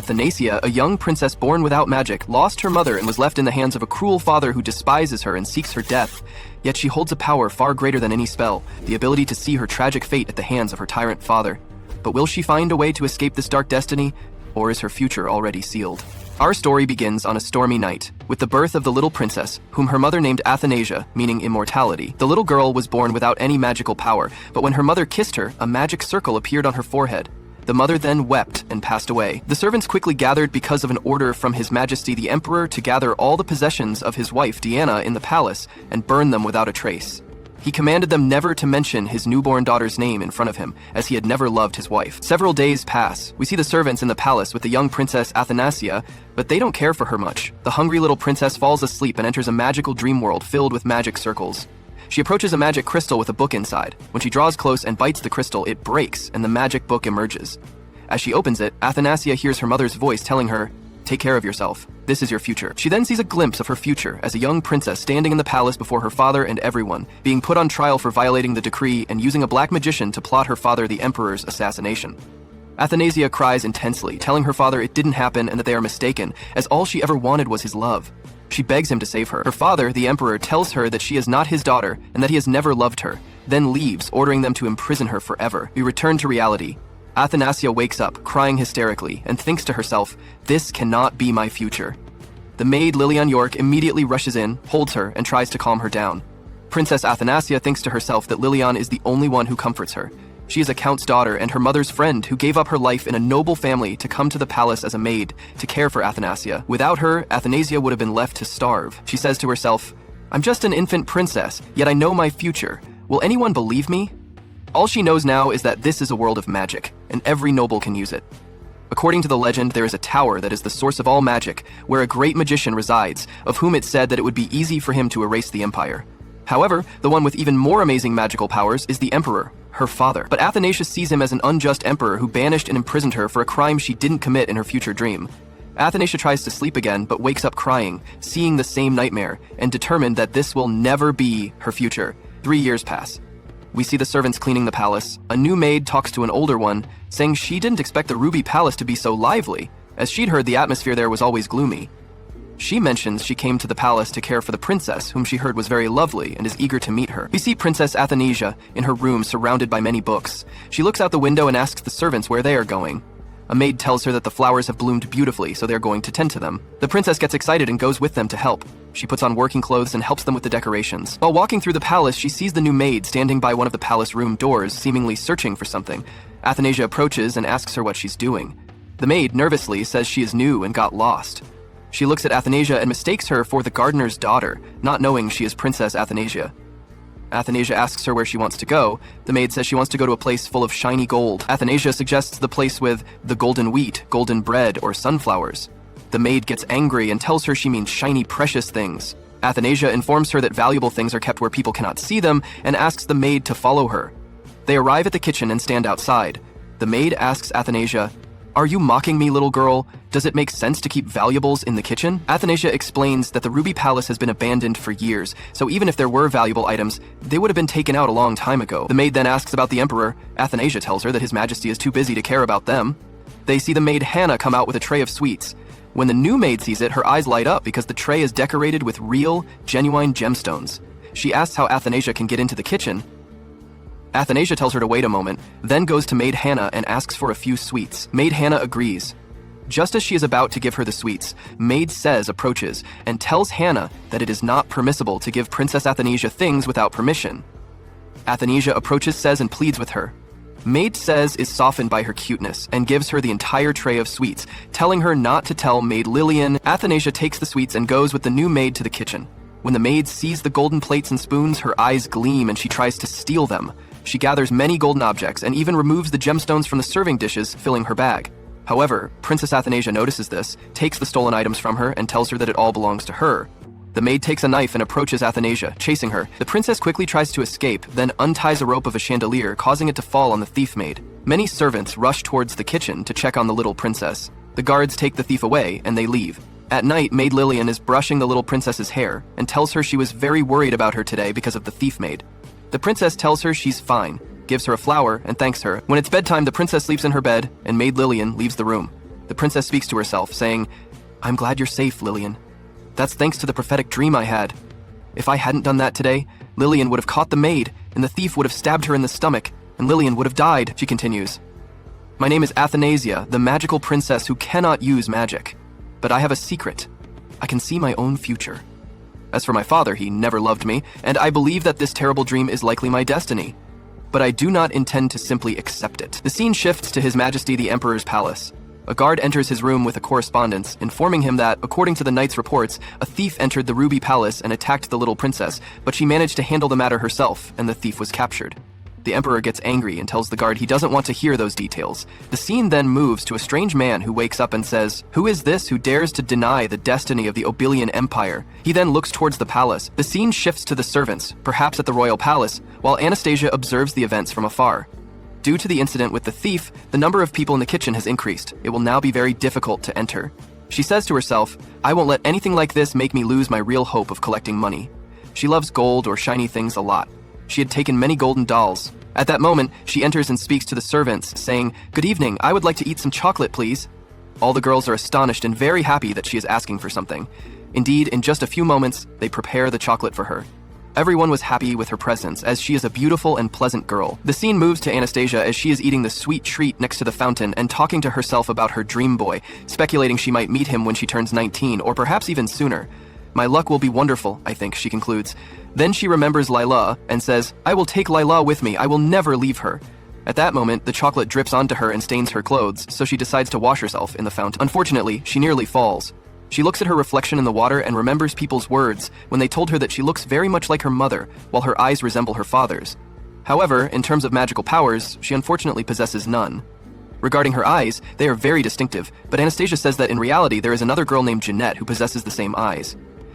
Athanasia, a young princess born without magic, lost her mother and was left in the hands of a cruel father who despises her and seeks her death. Yet she holds a power far greater than any spell, the ability to see her tragic fate at the hands of her tyrant father. But will she find a way to escape this dark destiny, or is her future already sealed? Our story begins on a stormy night, with the birth of the little princess, whom her mother named Athanasia, meaning immortality. The little girl was born without any magical power, but when her mother kissed her, a magic circle appeared on her forehead. The mother then wept and passed away. The servants quickly gathered because of an order from His Majesty the Emperor to gather all the possessions of his wife Diana in the palace and burn them without a trace. He commanded them never to mention his newborn daughter's name in front of him, as he had never loved his wife. Several days pass. We see the servants in the palace with the young princess Athanasia, but they don't care for her much. The hungry little princess falls asleep and enters a magical dream world filled with magic circles. She approaches a magic crystal with a book inside. When she draws close and bites the crystal, it breaks and the magic book emerges. As she opens it, Athanasia hears her mother's voice telling her, "Take care of yourself. This is your future." She then sees a glimpse of her future as a young princess standing in the palace before her father and everyone, being put on trial for violating the decree and using a black magician to plot her father the emperor's assassination. Athanasia cries intensely, telling her father it didn't happen and that they are mistaken, as all she ever wanted was his love. She begs him to save her. Her father, the emperor, tells her that she is not his daughter and that he has never loved her, then leaves, ordering them to imprison her forever. We return to reality. Athanasia wakes up, crying hysterically, and thinks to herself, "This cannot be my future." The maid Lilian York immediately rushes in, holds her, and tries to calm her down. Princess Athanasia thinks to herself that Lilian is the only one who comforts her. She is a count's daughter and her mother's friend who gave up her life in a noble family to come to the palace as a maid to care for Athanasia. Without her, Athanasia would have been left to starve. She says to herself, "I'm just an infant princess, yet I know my future. Will anyone believe me?" All she knows now is that this is a world of magic, and every noble can use it. According to the legend, there is a tower that is the source of all magic, where a great magician resides, of whom it said that it would be easy for him to erase the empire. However, the one with even more amazing magical powers is the emperor, her father. But Athanasia sees him as an unjust emperor who banished and imprisoned her for a crime she didn't commit in her future dream. Athanasia tries to sleep again, but wakes up crying, seeing the same nightmare, and determined that this will never be her future. 3 years pass. We see the servants cleaning the palace. A new maid talks to an older one, saying she didn't expect the Ruby Palace to be so lively, as she'd heard the atmosphere there was always gloomy. She mentions she came to the palace to care for the princess, whom she heard was very lovely and is eager to meet her. We see Princess Athanasia in her room surrounded by many books. She looks out the window and asks the servants where they are going. A maid tells her that the flowers have bloomed beautifully, so they're going to tend to them. The princess gets excited and goes with them to help. She puts on working clothes and helps them with the decorations. While walking through the palace, she sees the new maid standing by one of the palace room doors, seemingly searching for something. Athanasia approaches and asks her what she's doing. The maid nervously says she is new and got lost. She looks at Athanasia and mistakes her for the gardener's daughter, not knowing she is Princess Athanasia. Athanasia asks her where she wants to go. The maid says she wants to go to a place full of shiny gold. Athanasia suggests the place with the golden wheat, golden bread, or sunflowers. The maid gets angry and tells her she means shiny, precious things. Athanasia informs her that valuable things are kept where people cannot see them and asks the maid to follow her. They arrive at the kitchen and stand outside. The maid asks Athanasia, "Are you mocking me, little girl? Does it make sense to keep valuables in the kitchen?" Athanasia explains that the Ruby Palace has been abandoned for years, so even if there were valuable items, they would have been taken out a long time ago. The maid then asks about the emperor. Athanasia tells her that His Majesty is too busy to care about them. They see the maid Hannah come out with a tray of sweets. When the new maid sees it, her eyes light up because the tray is decorated with real, genuine gemstones. She asks how Athanasia can get into the kitchen. Athanasia tells her to wait a moment, then goes to Maid Hannah and asks for a few sweets. Maid Hannah agrees. Just as she is about to give her the sweets, Maid Says approaches and tells Hannah that it is not permissible to give Princess Athanasia things without permission. Athanasia approaches Says and pleads with her. Maid Says is softened by her cuteness and gives her the entire tray of sweets, telling her not to tell Maid Lilian. Athanasia takes the sweets and goes with the new maid to the kitchen. When the maid sees the golden plates and spoons, her eyes gleam and she tries to steal them. She gathers many golden objects and even removes the gemstones from the serving dishes, filling her bag. However, Princess Athanasia notices this, takes the stolen items from her, and tells her that it all belongs to her. The maid takes a knife and approaches Athanasia, chasing her. The princess quickly tries to escape, then unties a rope of a chandelier, causing it to fall on the thief maid. Many servants rush towards the kitchen to check on the little princess. The guards take the thief away, and they leave. At night, Maid Lilian is brushing the little princess's hair, and tells her she was very worried about her today because of the thief maid. The princess tells her she's fine, gives her a flower, and thanks her. When it's bedtime, the princess sleeps in her bed, and Maid Lilian leaves the room. The princess speaks to herself, saying, "I'm glad you're safe, Lillian. That's thanks to the prophetic dream I had. If I hadn't done that today, Lillian would have caught the maid, and the thief would have stabbed her in the stomach, and Lillian would have died," she continues. "My name is Athanasia, the magical princess who cannot use magic. But I have a secret. I can see my own future. As for my father, he never loved me, and I believe that this terrible dream is likely my destiny. But I do not intend to simply accept it." The scene shifts to His Majesty the Emperor's palace. A guard enters his room with a correspondence, informing him that, according to the knight's reports, a thief entered the Ruby Palace and attacked the little princess, but she managed to handle the matter herself, and the thief was captured. The Emperor gets angry and tells the guard he doesn't want to hear those details. The scene then moves to a strange man who wakes up and says, "Who is this who dares to deny the destiny of the Obelian Empire?" He then looks towards the palace. The scene shifts to the servants, perhaps at the royal palace, while Anastasia observes the events from afar. Due to the incident with the thief, the number of people in the kitchen has increased. It will now be very difficult to enter. She says to herself, "I won't let anything like this make me lose my real hope of collecting money." She loves gold or shiny things a lot. She had taken many golden dolls. At that moment, she enters and speaks to the servants, saying, "Good evening, I would like to eat some chocolate, please." All the girls are astonished and very happy that she is asking for something. Indeed, in just a few moments, they prepare the chocolate for her. Everyone was happy with her presence, as she is a beautiful and pleasant girl. The scene moves to Anastasia as she is eating the sweet treat next to the fountain and talking to herself about her dream boy, speculating she might meet him when she turns 19, or perhaps even sooner. "My luck will be wonderful," I think, she concludes. Then she remembers Lila and says, "I will take Lila with me, I will never leave her." At that moment, the chocolate drips onto her and stains her clothes, so she decides to wash herself in the fountain. Unfortunately, she nearly falls. She looks at her reflection in the water and remembers people's words when they told her that she looks very much like her mother, while her eyes resemble her father's. However, in terms of magical powers, she unfortunately possesses none. Regarding her eyes, they are very distinctive, but Anastasia says that in reality there is another girl named Jeanette who possesses the same eyes.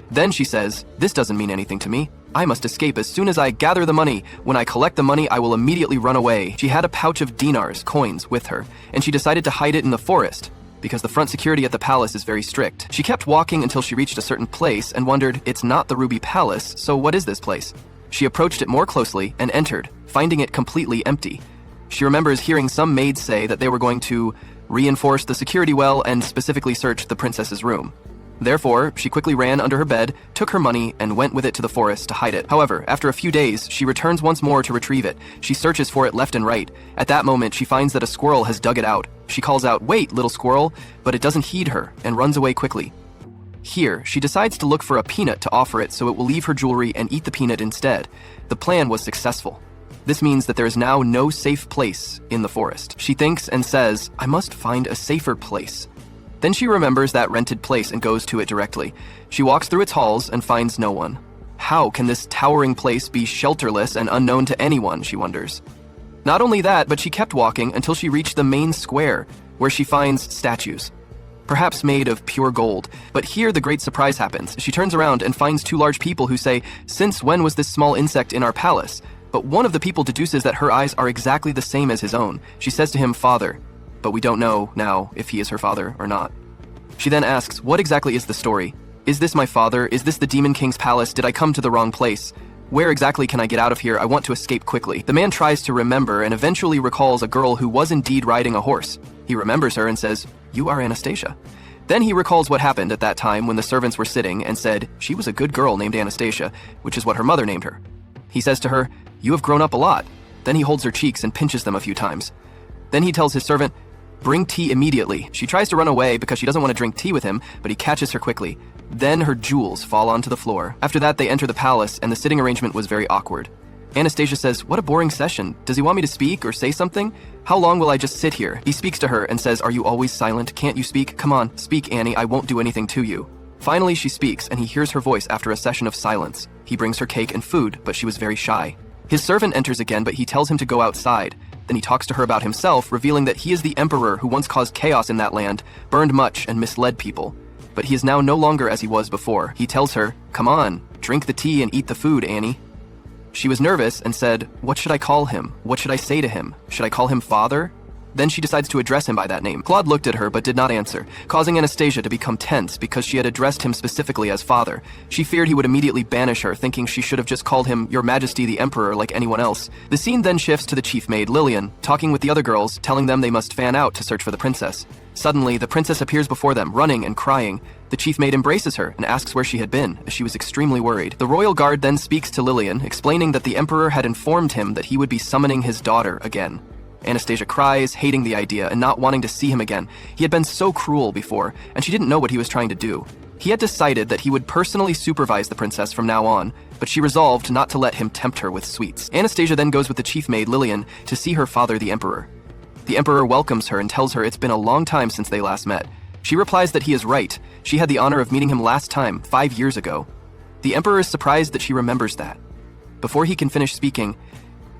Then she says, "This doesn't mean anything to me. I must escape as soon as I gather the money. When I collect the money, I will immediately run away." She had a pouch of dinars, coins, with her, and she decided to hide it in the forest, because the front security at the palace is very strict. She kept walking until she reached a certain place and wondered, it's not the Ruby Palace, so what is this place? She approached it more closely and entered, finding it completely empty. She remembers hearing some maids say that they were going to reinforce the security well and specifically search the princess's room. Therefore, she quickly ran under her bed, took her money, and went with it to the forest to hide it. However, after a few days, she returns once more to retrieve it. She searches for it left and right. At that moment, she finds that a squirrel has dug it out. She calls out, "Wait, little squirrel," but it doesn't heed her and runs away quickly. Here, she decides to look for a peanut to offer it so it will leave her jewelry and eat the peanut instead. The plan was successful. This means that there is now no safe place in the forest. She thinks and says, "I must find a safer place." Then she remembers that rented place and goes to it directly. She walks through its halls and finds no one. How can this towering place be shelterless and unknown to anyone, she wonders. Not only that, but she kept walking until she reached the main square, where she finds statues, perhaps made of pure gold. But here the great surprise happens. She turns around and finds two large people who say, "Since when was this small insect in our palace?" But one of the people deduces that her eyes are exactly the same as his own. She says to him, "Father," but we don't know now if he is her father or not. She then asks, "What exactly is the story? Is this my father? Is this the Demon King's palace? Did I come to the wrong place? Where exactly can I get out of here? I want to escape quickly." The man tries to remember and eventually recalls a girl who was indeed riding a horse. He remembers her and says, "You are Anastasia." Then he recalls what happened at that time when the servants were sitting and said, she was a good girl named Anastasia, which is what her mother named her. He says to her, "You have grown up a lot." Then he holds her cheeks and pinches them a few times. Then he tells his servant, "Bring tea immediately." She tries to run away because she doesn't want to drink tea with him, but he catches her quickly. Then her jewels fall onto the floor. After that, they enter the palace, and the sitting arrangement was very awkward. Anastasia says, "What a boring session. Does he want me to speak or say something? How long will I just sit here?" He speaks to her and says, "Are you always silent? Can't you speak? Come on, speak, Annie. I won't do anything to you." Finally, she speaks, and he hears her voice after a session of silence. He brings her cake and food, but she was very shy. His servant enters again, but he tells him to go outside. Then he talks to her about himself, revealing that he is the emperor who once caused chaos in that land, burned much, and misled people. But he is now no longer as he was before. He tells her, "Come on, drink the tea and eat the food, Annie." She was nervous and said, "What should I call him? What should I say to him? Should I call him father?" Then she decides to address him by that name. Claude looked at her but did not answer, causing Anastasia to become tense because she had addressed him specifically as father. She feared he would immediately banish her, thinking she should have just called him Your Majesty the Emperor like anyone else. The scene then shifts to the chief maid, Lillian, talking with the other girls, telling them they must fan out to search for the princess. Suddenly, the princess appears before them, running and crying. The chief maid embraces her and asks where she had been, as she was extremely worried. The royal guard then speaks to Lillian, explaining that the emperor had informed him that he would be summoning his daughter again. Anastasia cries, hating the idea and not wanting to see him again. He had been so cruel before, and she didn't know what he was trying to do. He had decided that he would personally supervise the princess from now on, but she resolved not to let him tempt her with sweets. Anastasia then goes with the chief maid, Lillian, to see her father, the emperor. The emperor welcomes her and tells her it's been a long time since they last met. She replies that he is right. She had the honor of meeting him last time, 5 years ago. The emperor is surprised that she remembers that. Before he can finish speaking,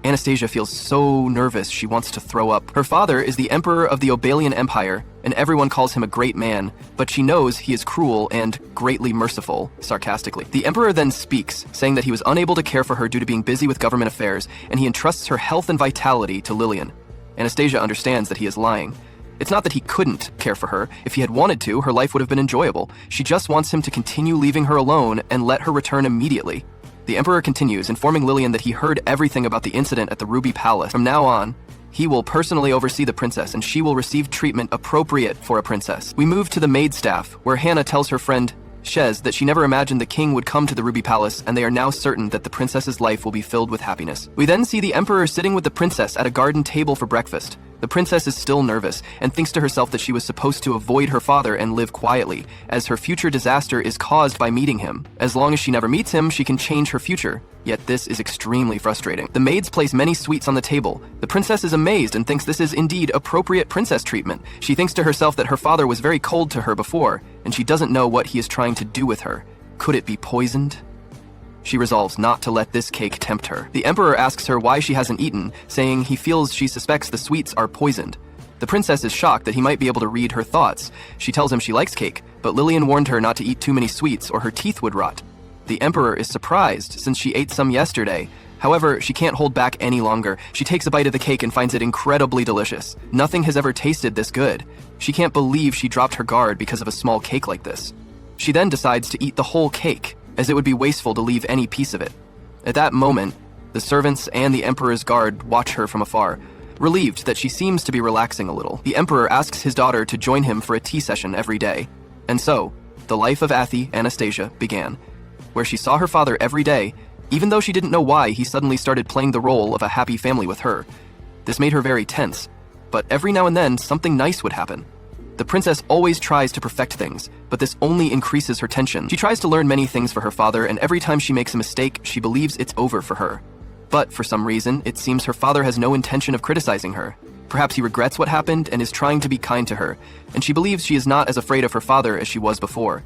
Anastasia feels so nervous she wants to throw up. Her father is the emperor of the Obelian Empire, and everyone calls him a great man, but she knows he is cruel and greatly merciful, sarcastically. The emperor then speaks, saying that he was unable to care for her due to being busy with government affairs, and he entrusts her health and vitality to Lillian. Anastasia understands that he is lying. It's not that he couldn't care for her. If he had wanted to, her life would have been enjoyable. She just wants him to continue leaving her alone and let her return immediately. The emperor continues, informing Lillian that he heard everything about the incident at the Ruby Palace. From now on, he will personally oversee the princess, and she will receive treatment appropriate for a princess. We move to the maid staff, where Hannah tells her friend Shez that she never imagined the king would come to the Ruby Palace, and they are now certain that the princess's life will be filled with happiness. We then see the emperor sitting with the princess at a garden table for breakfast. The princess is still nervous and thinks to herself that she was supposed to avoid her father and live quietly, as her future disaster is caused by meeting him. As long as she never meets him, she can change her future. Yet this is extremely frustrating. The maids place many sweets on the table. The princess is amazed and thinks this is indeed appropriate princess treatment. She thinks to herself that her father was very cold to her before, and she doesn't know what he is trying to do with her. Could it be poisoned? She resolves not to let this cake tempt her. The emperor asks her why she hasn't eaten, saying he feels she suspects the sweets are poisoned. The princess is shocked that he might be able to read her thoughts. She tells him she likes cake, but Lillian warned her not to eat too many sweets or her teeth would rot. The emperor is surprised since she ate some yesterday. However, she can't hold back any longer. She takes a bite of the cake and finds it incredibly delicious. Nothing has ever tasted this good. She can't believe she dropped her guard because of a small cake like this. She then decides to eat the whole cake, as it would be wasteful to leave any piece of it. At that moment, the servants and the emperor's guard watch her from afar, relieved that she seems to be relaxing a little. The emperor asks his daughter to join him for a tea session every day. And so, the life of Anastasia began, where she saw her father every day, even though she didn't know why he suddenly started playing the role of a happy family with her. This made her very tense, but every now and then something nice would happen. The princess always tries to perfect things, but this only increases her tension. She tries to learn many things for her father, and every time she makes a mistake, she believes it's over for her. But for some reason, it seems her father has no intention of criticizing her. Perhaps he regrets what happened and is trying to be kind to her, and she believes she is not as afraid of her father as she was before.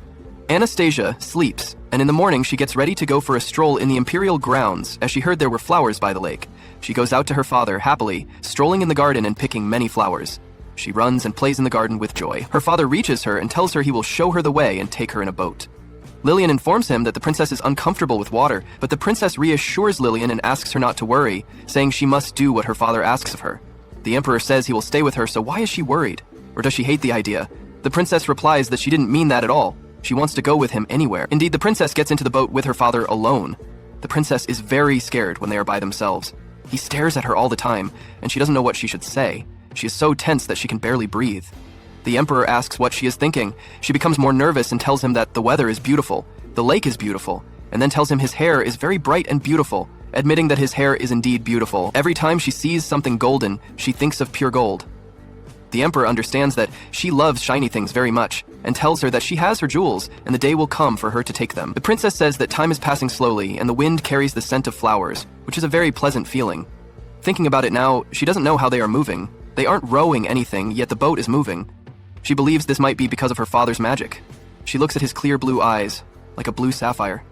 Anastasia sleeps, and in the morning she gets ready to go for a stroll in the imperial grounds as she heard there were flowers by the lake. She goes out to her father happily, strolling in the garden and picking many flowers. She runs and plays in the garden with joy. Her father reaches her and tells her he will show her the way and take her in a boat. Lillian informs him that the princess is uncomfortable with water, but the princess reassures Lillian and asks her not to worry, saying she must do what her father asks of her. The emperor says he will stay with her, so why is she worried? Or does she hate the idea? The princess replies that she didn't mean that at all. She wants to go with him anywhere. Indeed, the princess gets into the boat with her father alone. The princess is very scared when they are by themselves. He stares at her all the time, and she doesn't know what she should say. She is so tense that she can barely breathe. The emperor asks what she is thinking. She becomes more nervous and tells him that the weather is beautiful, the lake is beautiful, and then tells him his hair is very bright and beautiful, admitting that his hair is indeed beautiful. Every time she sees something golden, she thinks of pure gold. The emperor understands that she loves shiny things very much, and tells her that she has her jewels, and the day will come for her to take them. The princess says that time is passing slowly, and the wind carries the scent of flowers, which is a very pleasant feeling. Thinking about it now, she doesn't know how they are moving. They aren't rowing anything, yet the boat is moving. She believes this might be because of her father's magic. She looks at his clear blue eyes, like a blue sapphire.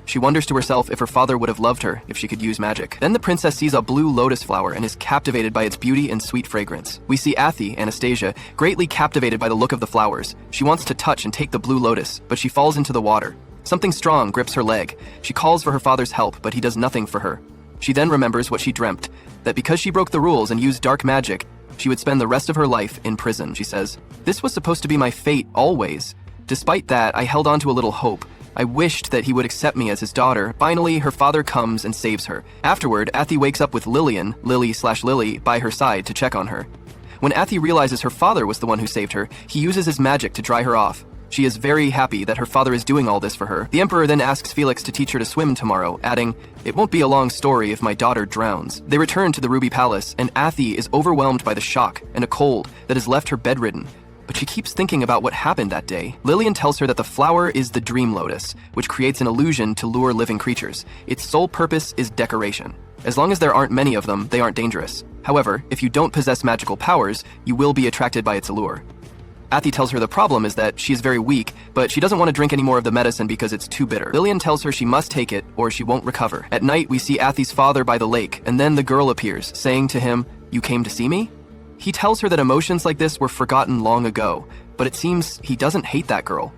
She wonders to herself if her father would have loved her if she could use magic. Then the princess sees a blue lotus flower and is captivated by its beauty and sweet fragrance. We see Anastasia, greatly captivated by the look of the flowers. She wants to touch and take the blue lotus, but she falls into the water. Something strong grips her leg. She calls for her father's help, but he does nothing for her. She then remembers what she dreamt, that because she broke the rules and used dark magic, She would spend the rest of her life in prison, she says. This was supposed to be my fate, always. Despite that, I held on to a little hope. I wished that he would accept me as his daughter. Finally, her father comes and saves her. Afterward, Athi wakes up with Lillian, Lily, by her side to check on her. When Athi realizes her father was the one who saved her, he uses his magic to dry her off. She is very happy that her father is doing all this for her. The Emperor then asks Felix to teach her to swim tomorrow, adding, "It won't be a long story if my daughter drowns." They return to the Ruby Palace, and Athi is overwhelmed by the shock and a cold that has left her bedridden. But she keeps thinking about what happened that day. Lillian tells her that the flower is the dream lotus, which creates an illusion to lure living creatures. Its sole purpose is decoration. As long as there aren't many of them, they aren't dangerous. However, if you don't possess magical powers, you will be attracted by its allure. Athi tells her the problem is that she is very weak, but she doesn't want to drink any more of the medicine because it's too bitter. Lillian tells her she must take it or she won't recover. At night, we see Athi's father by the lake, and then the girl appears, saying to him, "You came to see me?" He tells her that emotions like this were forgotten long ago, but it seems he doesn't hate that girl.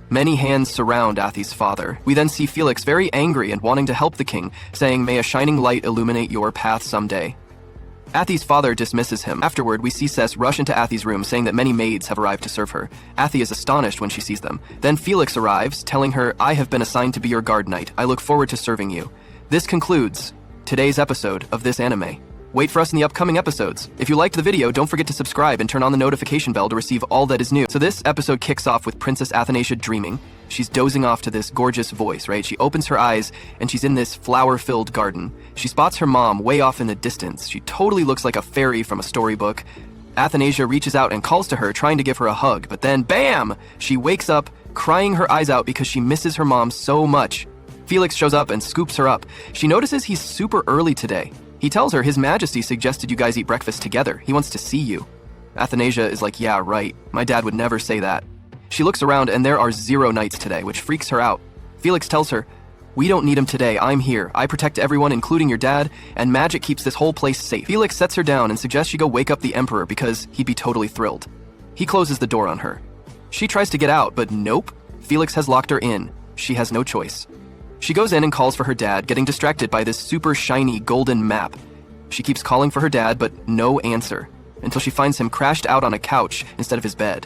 Many hands surround Athi's father. We then see Felix very angry and wanting to help the king, saying, "May a shining light illuminate your path someday." Athi's father dismisses him. Afterward, we see Cess rush into Athi's room, saying that many maids have arrived to serve her. Athi is astonished when she sees them. Then Felix arrives, telling her, "I have been assigned to be your guard knight. I look forward to serving you." This concludes today's episode of this anime. Wait for us in the upcoming episodes. If you liked the video, don't forget to subscribe and turn on the notification bell to receive all that is new. So this episode kicks off with Princess Athanasia dreaming. She's dozing off to this gorgeous voice, right? She opens her eyes and she's in this flower-filled garden. She spots her mom way off in the distance. She totally looks like a fairy from a storybook. Athanasia reaches out and calls to her, trying to give her a hug, but then BAM! She wakes up, crying her eyes out because she misses her mom so much. Felix shows up and scoops her up. She notices he's super early today. He tells her His Majesty suggested you guys eat breakfast together. He wants to see you. Athanasia is like, "Yeah, right. My dad would never say that." She looks around and there are 0 knights today, which freaks her out. Felix tells her, "We don't need him today. I'm here. I protect everyone, including your dad, and magic keeps this whole place safe." Felix sets her down and suggests she go wake up the Emperor because he'd be totally thrilled. He closes the door on her. She tries to get out, but nope. Felix has locked her in. She has no choice. She goes in and calls for her dad, getting distracted by this super shiny golden map. She keeps calling for her dad, but no answer, until she finds him crashed out on a couch instead of his bed.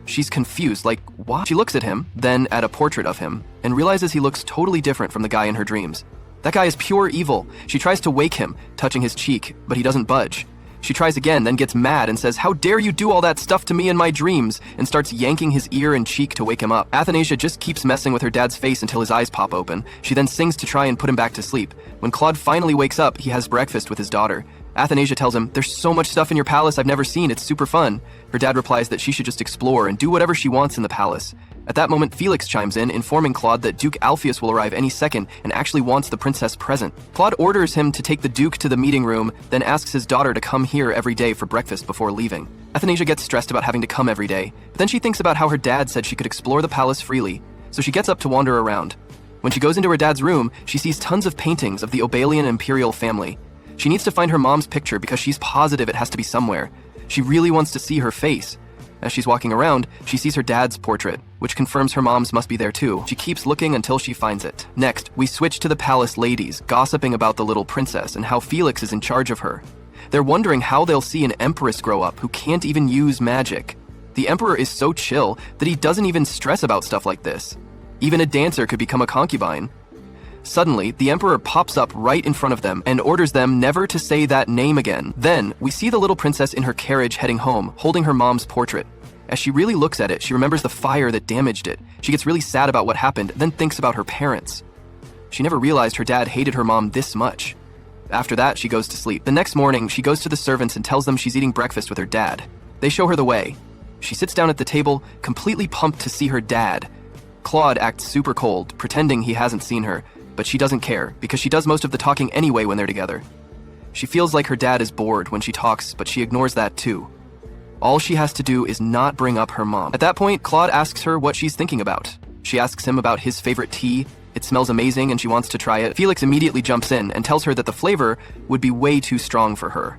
She's confused, like, what? She looks at him, then at a portrait of him, and realizes he looks totally different from the guy in her dreams. That guy is pure evil. She tries to wake him, touching his cheek, but he doesn't budge. She tries again, then gets mad and says, "How dare you do all that stuff to me in my dreams?" and starts yanking his ear and cheek to wake him up. Athanasia just keeps messing with her dad's face until his eyes pop open. She then sings to try and put him back to sleep. When Claude finally wakes up, he has breakfast with his daughter. Athanasia tells him, "There's so much stuff in your palace I've never seen, it's super fun." Her dad replies that she should just explore and do whatever she wants in the palace. At that moment, Felix chimes in, informing Claude that Duke Alpheus will arrive any second and actually wants the princess present. Claude orders him to take the Duke to the meeting room, then asks his daughter to come here every day for breakfast before leaving. Athanasia gets stressed about having to come every day, but then she thinks about how her dad said she could explore the palace freely, so she gets up to wander around. When she goes into her dad's room, she sees tons of paintings of the Obelian imperial family. She needs to find her mom's picture because she's positive it has to be somewhere. She really wants to see her face. As she's walking around, she sees her dad's portrait, which confirms her mom's must be there too. She keeps looking until she finds it. Next, we switch to the palace ladies, gossiping about the little princess and how Felix is in charge of her. They're wondering how they'll see an empress grow up who can't even use magic. The emperor is so chill that he doesn't even stress about stuff like this. Even a dancer could become a concubine. Suddenly, the emperor pops up right in front of them and orders them never to say that name again. Then, we see the little princess in her carriage heading home, holding her mom's portrait. As she really looks at it, she remembers the fire that damaged it. She gets really sad about what happened, then thinks about her parents. She never realized her dad hated her mom this much. After that, she goes to sleep. The next morning, she goes to the servants and tells them she's eating breakfast with her dad. They show her the way. She sits down at the table, completely pumped to see her dad. Claude acts super cold, pretending he hasn't seen her, but she doesn't care, because she does most of the talking anyway when they're together. She feels like her dad is bored when she talks, but she ignores that too. All she has to do is not bring up her mom. At that point, Claude asks her what she's thinking about. She asks him about his favorite tea. It smells amazing and she wants to try it. Felix immediately jumps in and tells her that the flavor would be way too strong for her.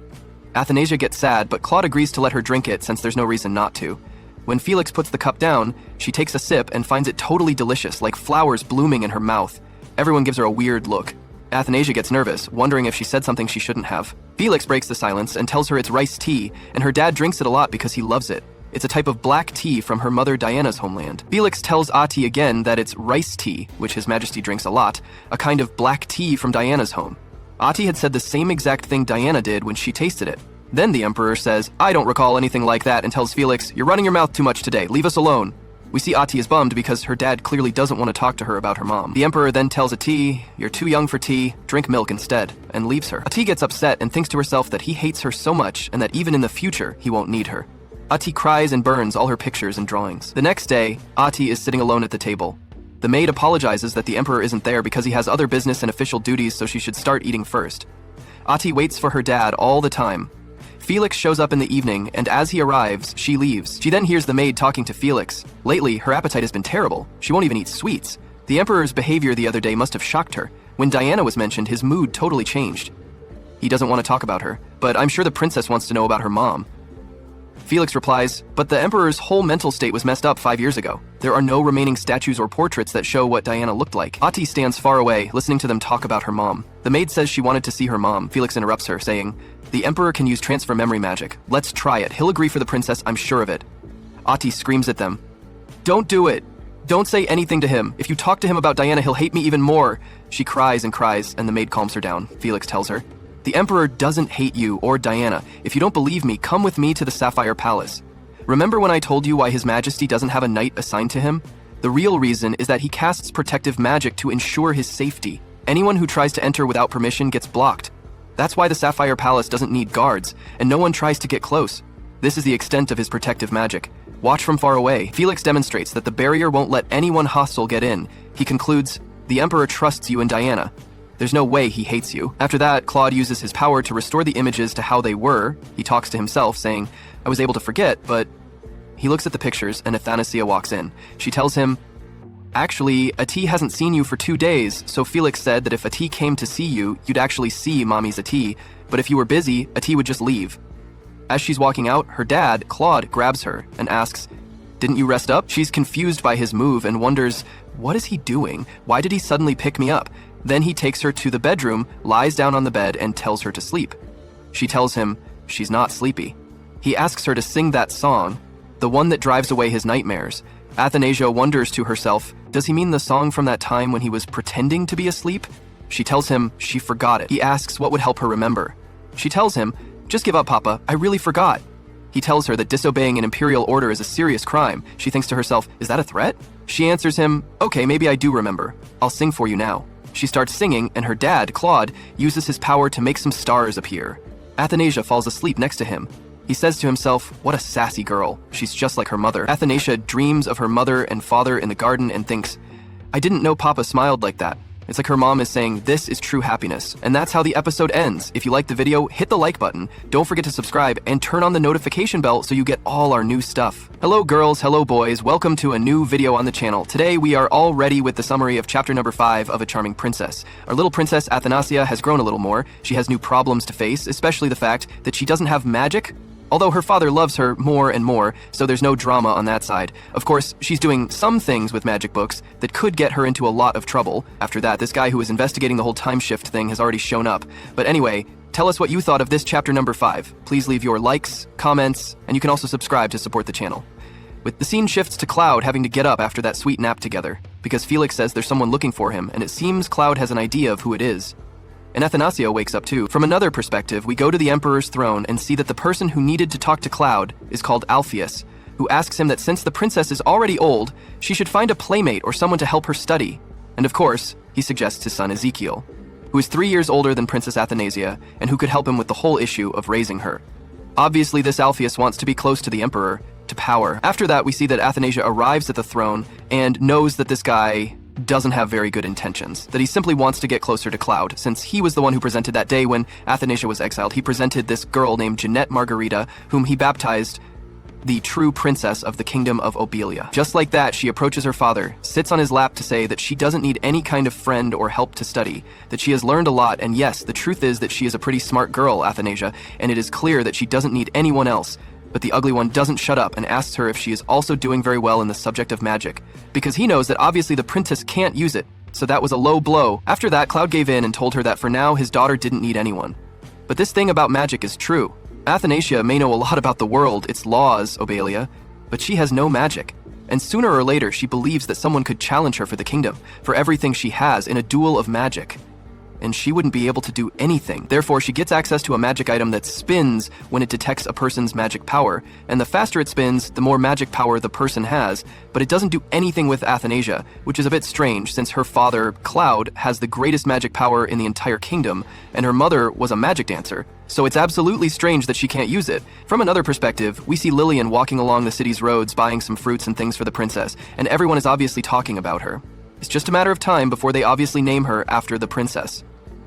Athanasia gets sad, but Claude agrees to let her drink it since there's no reason not to. When Felix puts the cup down, she takes a sip and finds it totally delicious, like flowers blooming in her mouth. Everyone gives her a weird look. Athanasia gets nervous, wondering if she said something she shouldn't have. Felix breaks the silence and tells her it's rice tea, and her dad drinks it a lot because he loves it. It's a type of black tea from her mother Diana's homeland. Felix tells Ati again that it's rice tea, which His Majesty drinks a lot, a kind of black tea from Diana's home. Ati had said the same exact thing Diana did when she tasted it. Then the Emperor says, "I don't recall anything like that," and tells Felix, "You're running your mouth too much today, leave us alone." We see Ati is bummed because her dad clearly doesn't want to talk to her about her mom. The Emperor then tells Ati, "You're too young for tea, drink milk instead," and leaves her. Ati gets upset and thinks to herself that he hates her so much and that even in the future, he won't need her. Ati cries and burns all her pictures and drawings. The next day, Ati is sitting alone at the table. The maid apologizes that the Emperor isn't there because he has other business and official duties, so she should start eating first. Ati waits for her dad all the time. Felix shows up in the evening, and as he arrives, she leaves. She then hears the maid talking to Felix. Lately, her appetite has been terrible. She won't even eat sweets. The Emperor's behavior the other day must have shocked her. When Diana was mentioned, his mood totally changed. He doesn't want to talk about her, but I'm sure the princess wants to know about her mom. Felix replies, "But the Emperor's whole mental state was messed up 5 years ago. There are no remaining statues or portraits that show what Diana looked like." Ati stands far away, listening to them talk about her mom. The maid says she wanted to see her mom. Felix interrupts her, saying, "The Emperor can use transfer memory magic. Let's try it. He'll agree for the princess, I'm sure of it." Ati screams at them, "Don't do it. Don't say anything to him. If you talk to him about Diana, he'll hate me even more." She cries, and the maid calms her down. Felix tells her, "The Emperor doesn't hate you or Diana. If you don't believe me, come with me to the Sapphire Palace. Remember when I told you why His Majesty doesn't have a knight assigned to him? The real reason is that he casts protective magic to ensure his safety. Anyone who tries to enter without permission gets blocked. That's why the Sapphire Palace doesn't need guards, and no one tries to get close. This is the extent of his protective magic. Watch from far away." Felix demonstrates that the barrier won't let anyone hostile get in. He concludes, "The Emperor trusts you and Diana. There's no way he hates you." After that, Claude uses his power to restore the images to how they were. He talks to himself, saying, "I was able to forget, but..." He looks at the pictures, and Athanasia walks in. She tells him, "Actually, Ati hasn't seen you for 2 days, so Felix said that if Ati came to see you, you'd actually see Mommy's Ati, but if you were busy, Ati would just leave." As she's walking out, her dad, Claude, grabs her and asks, "Didn't you rest up?" She's confused by his move and wonders, what is he doing? Why did he suddenly pick me up? Then he takes her to the bedroom, lies down on the bed, and tells her to sleep. She tells him she's not sleepy. He asks her to sing that song, the one that drives away his nightmares. Athanasia wonders to herself, does he mean the song from that time when he was pretending to be asleep? She tells him she forgot it. He asks what would help her remember. She tells him, "Just give up, Papa, I really forgot." He tells her that disobeying an imperial order is a serious crime. She thinks to herself, is that a threat? She answers him, "Okay, maybe I do remember. I'll sing for you now." She starts singing, and her dad, Claude, uses his power to make some stars appear. Athanasia falls asleep next to him. He says to himself, what a sassy girl. She's just like her mother. Athanasia dreams of her mother and father in the garden and thinks, I didn't know Papa smiled like that. It's like her mom is saying, this is true happiness. And that's how the episode ends. If you liked the video, hit the like button. Don't forget to subscribe and turn on the notification bell so you get all our new stuff. Hello girls, hello boys, welcome to a new video on the channel. Today we are all ready with the summary of chapter number 5 of A Charming Princess. Our little princess Athanasia has grown a little more. She has new problems to face, especially the fact that she doesn't have magic. Although her father loves her more and more, so there's no drama on that side. Of course, she's doing some things with magic books that could get her into a lot of trouble. After that, this guy who was investigating the whole time shift thing has already shown up. But anyway, tell us what you thought of this chapter number 5. Please leave your likes, comments, and you can also subscribe to support the channel. With the scene shifts to Claude having to get up after that sweet nap together, because Felix says there's someone looking for him, and it seems Claude has an idea of who it is. And Athanasia wakes up too. From another perspective, we go to the Emperor's throne and see that the person who needed to talk to Claude is called Alpheus, who asks him that since the princess is already old, she should find a playmate or someone to help her study. And of course, he suggests his son Ezekiel, who is 3 years older than Princess Athanasia and who could help him with the whole issue of raising her. Obviously, this Alpheus wants to be close to the Emperor, to power. After that, we see that Athanasia arrives at the throne and knows that this guy doesn't have very good intentions, that he simply wants to get closer to Claude. Since he was the one who presented that day when Athanasia was exiled, he presented this girl named Jeanette Margarita, whom he baptized the true princess of the kingdom of Obelia. Just like that, she approaches her father, sits on his lap to say that she doesn't need any kind of friend or help to study, that she has learned a lot, and yes, the truth is that she is a pretty smart girl, Athanasia, and it is clear that she doesn't need anyone else. But the ugly one doesn't shut up and asks her if she is also doing very well in the subject of magic, because he knows that obviously the princess can't use it. so that was a low blow. After that, Claude gave in and told her that for now his daughter didn't need anyone. But this thing about magic is true. Athanasia may know a lot about the world, its laws, Obelia, but she has no magic. And sooner or later, she believes that someone could challenge her for the kingdom, for everything she has in a duel of magic. And she wouldn't be able to do anything. Therefore, she gets access to a magic item that spins when it detects a person's magic power. And the faster it spins, the more magic power the person has. But it doesn't do anything with Athanasia, which is a bit strange since her father, Claude, has the greatest magic power in the entire kingdom, and her mother was a magic dancer. So it's absolutely strange that she can't use it. From another perspective, we see Lillian walking along the city's roads buying some fruits and things for the princess, and everyone is obviously talking about her. It's just a matter of time before they obviously name her after the princess.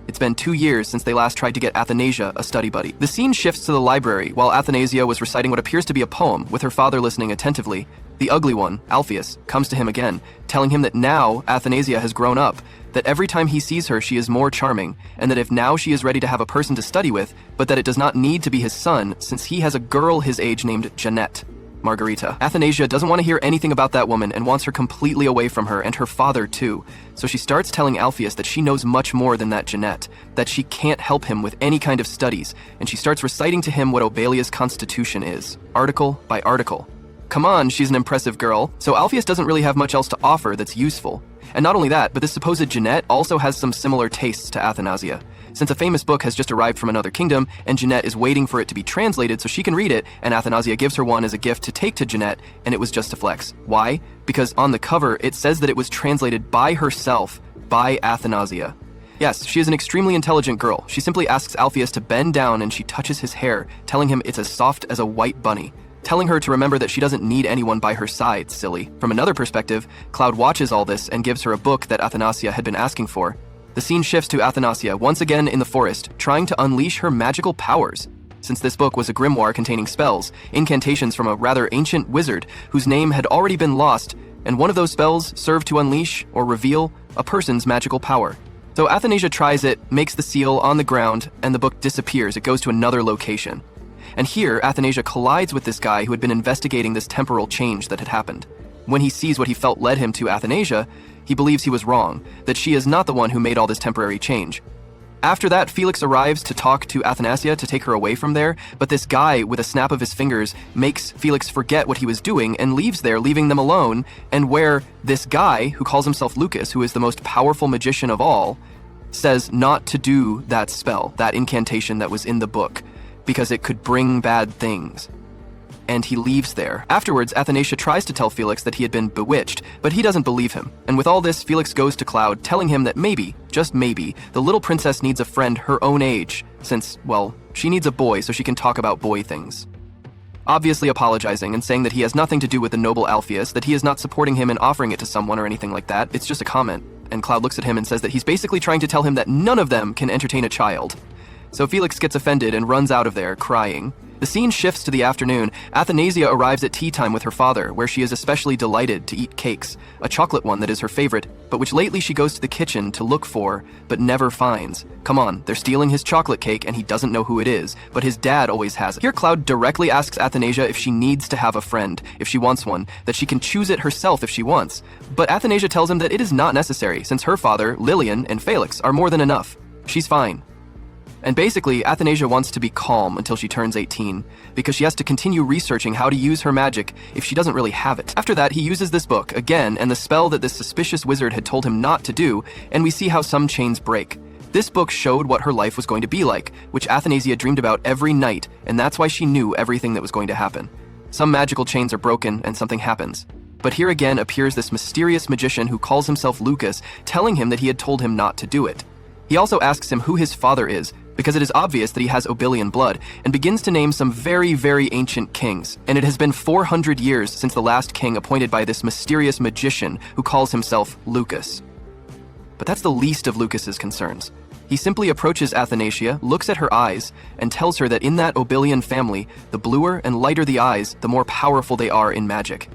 It's been 2 years since they last tried to get Athanasia a study buddy. The scene shifts to the library while Athanasia was reciting what appears to be a poem, with her father listening attentively. The ugly one, Alpheus, comes to him again, telling him that now Athanasia has grown up, that every time he sees her she is more charming, and that if now she is ready to have a person to study with, but that it does not need to be his son since he has a girl his age named Jeanette. Margarita. Athanasia doesn't want to hear anything about that woman and wants her completely away from her and her father too. So she starts telling Alpheus that she knows much more than that Jeanette, that she can't help him with any kind of studies, and she starts reciting to him what Obelia's constitution is, article by article. Come on, she's an impressive girl, so Alpheus doesn't really have much else to offer that's useful. And not only that, but this supposed Jeanette also has some similar tastes to Athanasia. Since a famous book has just arrived from another kingdom, and Jeanette is waiting for it to be translated so she can read it, and Athanasia gives her one as a gift to take to Jeanette, and it was just a flex. Why? Because on the cover, it says that it was translated by herself, by Athanasia. Yes, she is an extremely intelligent girl. She simply asks Alpheus to bend down and she touches his hair, telling him it's as soft as a white bunny. Telling her to remember that she doesn't need anyone by her side, silly. From another perspective, Claude watches all this and gives her a book that Athanasia had been asking for. The scene shifts to Athanasia once again in the forest, trying to unleash her magical powers. Since this book was a grimoire containing spells, incantations from a rather ancient wizard whose name had already been lost, and one of those spells served to unleash or reveal a person's magical power. So Athanasia tries it, makes the seal on the ground, and the book disappears. It goes to another location. And here, Athanasia collides with this guy who had been investigating this temporal change that had happened. When he sees what he felt led him to Athanasia, he believes he was wrong, that she is not the one who made all this temporary change. After that, Felix arrives to talk to Athanasia to take her away from there, but this guy, with a snap of his fingers, makes Felix forget what he was doing and leaves there, leaving them alone, and where this guy, who calls himself Lucas, who is the most powerful magician of all, says not to do that spell, that incantation that was in the book, because it could bring bad things. And he leaves there. Afterwards, Athanasia tries to tell Felix that he had been bewitched, but he doesn't believe him. And with all this, Felix goes to Claude, telling him that maybe, just maybe, the little princess needs a friend her own age, since, well, she needs a boy so she can talk about boy things. Obviously apologizing and saying that he has nothing to do with the noble Alpheus, that he is not supporting him in offering it to someone or anything like that. It's just a comment. And Claude looks at him and says that he's basically trying to tell him that none of them can entertain a child. So Felix gets offended and runs out of there, crying. The scene shifts to the afternoon. Athanasia arrives at tea time with her father, where she is especially delighted to eat cakes, a chocolate one that is her favorite, but which lately she goes to the kitchen to look for, but never finds. Come on, they're stealing his chocolate cake and he doesn't know who it is, but his dad always has it. Here Claude directly asks Athanasia if she needs to have a friend, if she wants one, that she can choose it herself if she wants. But Athanasia tells him that it is not necessary, since her father, Lillian, and Felix are more than enough. She's fine. And basically, Athanasia wants to be calm until she turns 18, because she has to continue researching how to use her magic if she doesn't really have it. After that, he uses this book again and the spell that this suspicious wizard had told him not to do, and we see how some chains break. This book showed what her life was going to be like, which Athanasia dreamed about every night, and that's why she knew everything that was going to happen. Some magical chains are broken and something happens. But here again appears this mysterious magician who calls himself Lucas, telling him that he had told him not to do it. He also asks him who his father is, because it is obvious that he has Obelian blood, and begins to name some very, very ancient kings. And it has been 400 years since the last king appointed by this mysterious magician who calls himself Lucas. But that's the least of Lucas's concerns. He simply approaches Athanasia, looks at her eyes, and tells her that in that Obelian family, the bluer and lighter the eyes, the more powerful they are in magic.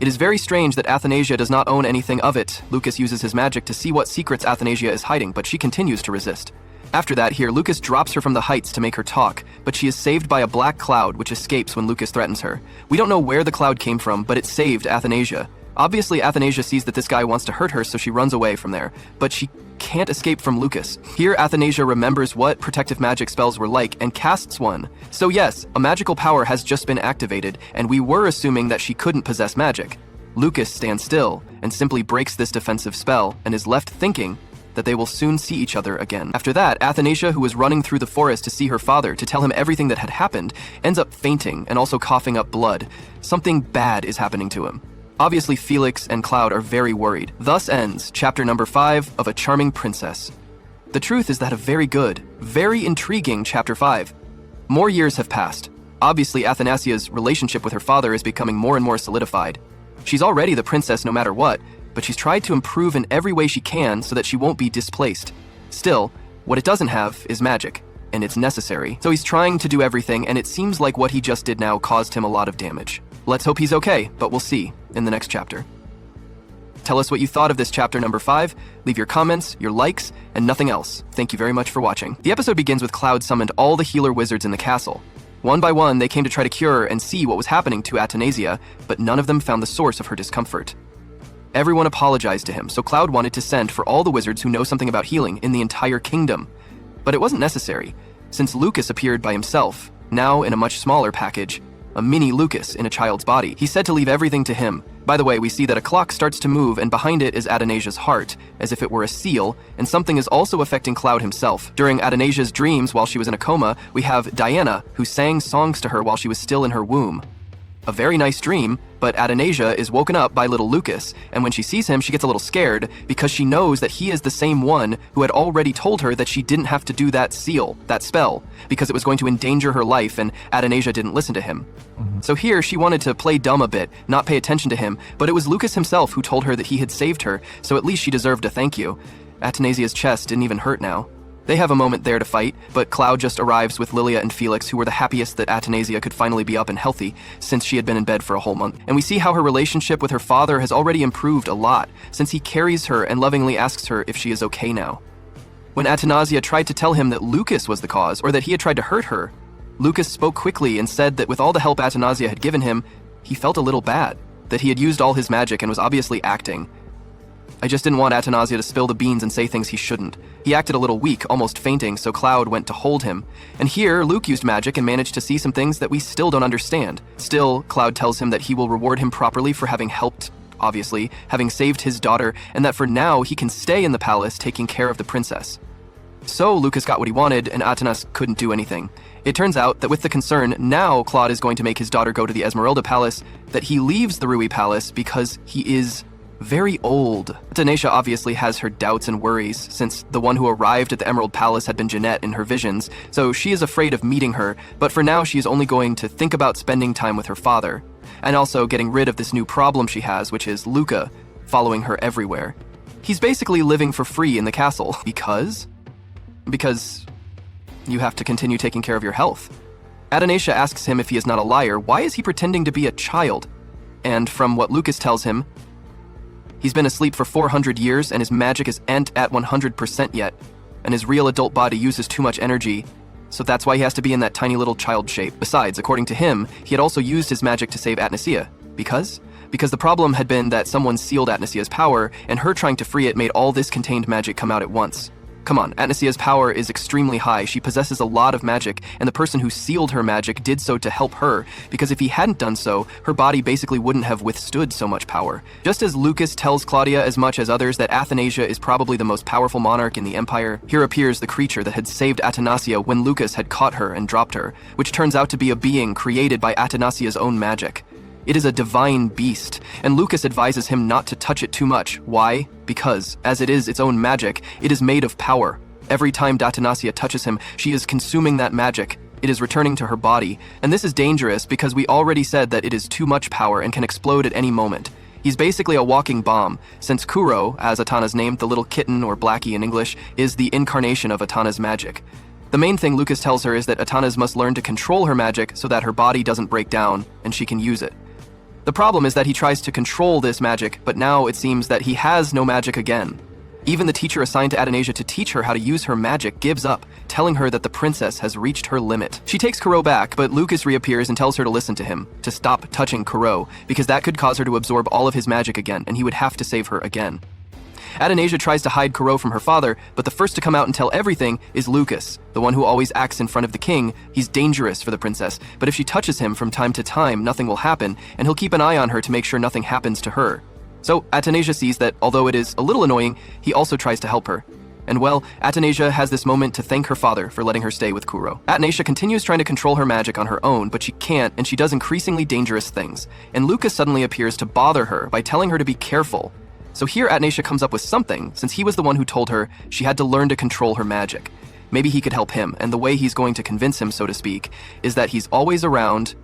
It is very strange that Athanasia does not own anything of it. Lucas uses his magic to see what secrets Athanasia is hiding, but she continues to resist. After that, here, Lucas drops her from the heights to make her talk, but she is saved by a black cloud which escapes when Lucas threatens her. We don't know where the cloud came from, but it saved Athanasia. Obviously, Athanasia sees that this guy wants to hurt her, so she runs away from there, but she can't escape from Lucas. Here, Athanasia remembers what protective magic spells were like and casts one. So yes, a magical power has just been activated, and we were assuming that she couldn't possess magic. Lucas stands still and simply breaks this defensive spell and is left thinking that they will soon see each other again. After that, Athanasia, who was running through the forest to see her father to tell him everything that had happened, ends up fainting and also coughing up blood. Something bad is happening to him. Obviously, Felix and Claude are very worried. Thus ends chapter number 5 of A Charming Princess. The truth is that a very good, very intriguing chapter 5. More years have passed. Obviously, Athanasia's relationship with her father is becoming more and more solidified. She's already the princess no matter what, but she's tried to improve in every way she can so that she won't be displaced. Still, what it doesn't have is magic, and it's necessary. So he's trying to do everything, and it seems like what he just did now caused him a lot of damage. Let's hope he's okay, but we'll see in the next chapter. Tell us what you thought of this chapter number 5. Leave your comments, your likes, and nothing else. Thank you very much for watching. The episode begins with Claude summoned all the healer wizards in the castle. One by one, they came to try to cure and see what was happening to Athanasia, but none of them found the source of her discomfort. Everyone apologized to him, so Claude wanted to send for all the wizards who know something about healing in the entire kingdom. But it wasn't necessary, since Lucas appeared by himself, now in a much smaller package, a mini Lucas in a child's body. He said to leave everything to him. By the way, we see that a clock starts to move, and behind it is Athanasia's heart, as if it were a seal, and something is also affecting Claude himself. During Athanasia's dreams while she was in a coma, we have Diana, who sang songs to her while she was still in her womb. A very nice dream, but Athanasia is woken up by little Lucas, and when she sees him, she gets a little scared because she knows that he is the same one who had already told her that she didn't have to do that seal, that spell, because it was going to endanger her life, and Athanasia didn't listen to him. So here, she wanted to play dumb a bit, not pay attention to him, but it was Lucas himself who told her that he had saved her, so at least she deserved a thank you. Athanasia's chest didn't even hurt now. They have a moment there to fight, but Claude just arrives with Lilia and Felix, who were the happiest that Athanasia could finally be up and healthy since she had been in bed for a whole month. And we see how her relationship with her father has already improved a lot, since he carries her and lovingly asks her if she is okay now. When Athanasia tried to tell him that Lucas was the cause, or that he had tried to hurt her, Lucas spoke quickly and said that with all the help Athanasia had given him, he felt a little bad, that he had used all his magic and was obviously acting. I just didn't want Athanasia to spill the beans and say things he shouldn't. He acted a little weak, almost fainting, so Claude went to hold him. And here, Luke used magic and managed to see some things that we still don't understand. Still, Claude tells him that he will reward him properly for having helped, obviously, having saved his daughter, and that for now he can stay in the palace taking care of the princess. So Lucas got what he wanted, and Athanas couldn't do anything. It turns out that with the concern, now Claude is going to make his daughter go to the Esmeralda Palace, that he leaves the Rui Palace because he is very old. Athanasia obviously has her doubts and worries, since the one who arrived at the Emerald Palace had been Jeanette in her visions, so she is afraid of meeting her, but for now she is only going to think about spending time with her father, and also getting rid of this new problem she has, which is Luca, following her everywhere. He's basically living for free in the castle, because you have to continue taking care of your health. Athanasia asks him if he is not a liar, why is he pretending to be a child? And from what Lucas tells him, he's been asleep for 400 years and his magic isn't at 100% yet, and his real adult body uses too much energy, so that's why he has to be in that tiny little child shape. Besides, according to him, he had also used his magic to save Athanasia. Because the problem had been that someone sealed Athanasia's power, and her trying to free it made all this contained magic come out at once. Come on, Athanasia's power is extremely high, she possesses a lot of magic, and the person who sealed her magic did so to help her, because if he hadn't done so, her body basically wouldn't have withstood so much power. Just as Lucas tells Claudia as much as others that Athanasia is probably the most powerful monarch in the empire, here appears the creature that had saved Athanasia when Lucas had caught her and dropped her, which turns out to be a being created by Athanasia's own magic. It is a divine beast, and Lucas advises him not to touch it too much. Why? Because, as it is its own magic, it is made of power. Every time Athanasia touches him, she is consuming that magic. It is returning to her body, and this is dangerous because we already said that it is too much power and can explode at any moment. He's basically a walking bomb, since Kuro, as Atana's named, the little kitten or Blackie in English, is the incarnation of Atana's magic. The main thing Lucas tells her is that Atana's must learn to control her magic so that her body doesn't break down and she can use it. The problem is that he tries to control this magic, but now it seems that he has no magic again. Even the teacher assigned to Athanasia to teach her how to use her magic gives up, telling her that the princess has reached her limit. She takes Kuro back, but Lucas reappears and tells her to listen to him, to stop touching Kuro, because that could cause her to absorb all of his magic again, and he would have to save her again. Athanasia tries to hide Kuro from her father, but the first to come out and tell everything is Lucas, the one who always acts in front of the king. He's dangerous for the princess, but if she touches him from time to time, nothing will happen, and he'll keep an eye on her to make sure nothing happens to her. So Athanasia sees that, although it is a little annoying, he also tries to help her. And well, Athanasia has this moment to thank her father for letting her stay with Kuro. Athanasia continues trying to control her magic on her own, but she can't, and she does increasingly dangerous things. And Lucas suddenly appears to bother her by telling her to be careful. So here Athanasia comes up with something, since he was the one who told her she had to learn to control her magic. Maybe he could help him, and the way he's going to convince him, so to speak, is that he's always around,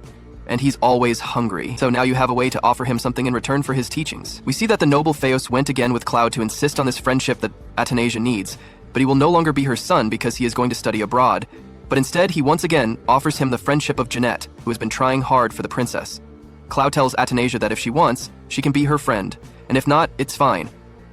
and he's always hungry. So now you have a way to offer him something in return for his teachings. We see that the noble Theos went again with Claude to insist on this friendship that Athanasia needs, but he will no longer be her son because he is going to study abroad. But instead, he once again offers him the friendship of Jeanette, who has been trying hard for the princess. Claude tells Athanasia that if she wants, she can be her friend, and if not, it's fine.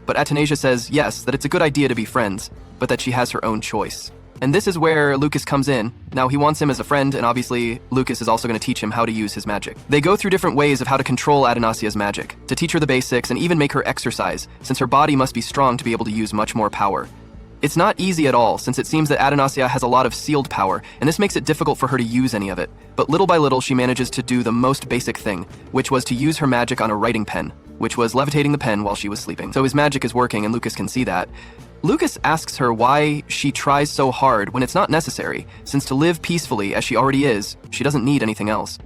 But Athanasia says yes, that it's a good idea to be friends, but that she has her own choice. And this is where Lucas comes in. Now, he wants him as a friend, and obviously, Lucas is also going to teach him how to use his magic. They go through different ways of how to control Athanasia's magic, to teach her the basics and even make her exercise, since her body must be strong to be able to use much more power. It's not easy at all, since it seems that Athanasia has a lot of sealed power, and this makes it difficult for her to use any of it. But little by little, she manages to do the most basic thing, which was to use her magic on a writing pen, which was levitating the pen while she was sleeping. So his magic is working, and Lucas can see that. Lucas asks her why she tries so hard when it's not necessary, since to live peacefully as she already is, she doesn't need anything else.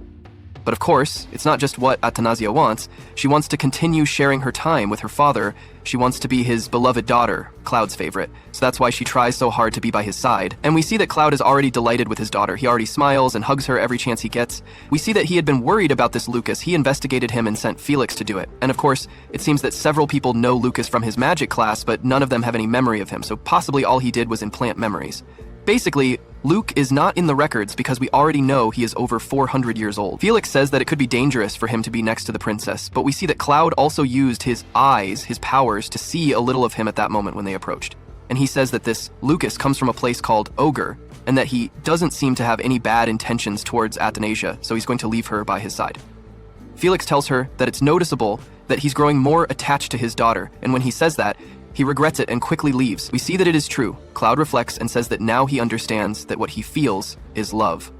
But of course, it's not just what Athanasia wants. She wants to continue sharing her time with her father. She wants to be his beloved daughter, Claude's favorite. So that's why she tries so hard to be by his side. And we see that Claude is already delighted with his daughter. He already smiles and hugs her every chance he gets. We see that he had been worried about this Lucas. He investigated him and sent Felix to do it. And of course, it seems that several people know Lucas from his magic class, but none of them have any memory of him. So possibly all he did was implant memories. Basically, Luke is not in the records because we already know he is over 400 years old. Felix says that it could be dangerous for him to be next to the princess, but we see that Claude also used his eyes, his powers, to see a little of him at that moment when they approached. And he says that this Lucas comes from a place called Ogre, and that he doesn't seem to have any bad intentions towards Athanasia, so he's going to leave her by his side. Felix tells her that it's noticeable that he's growing more attached to his daughter, and when he says that, he regrets it and quickly leaves. We see that it is true. Claude reflects and says that now he understands that what he feels is love.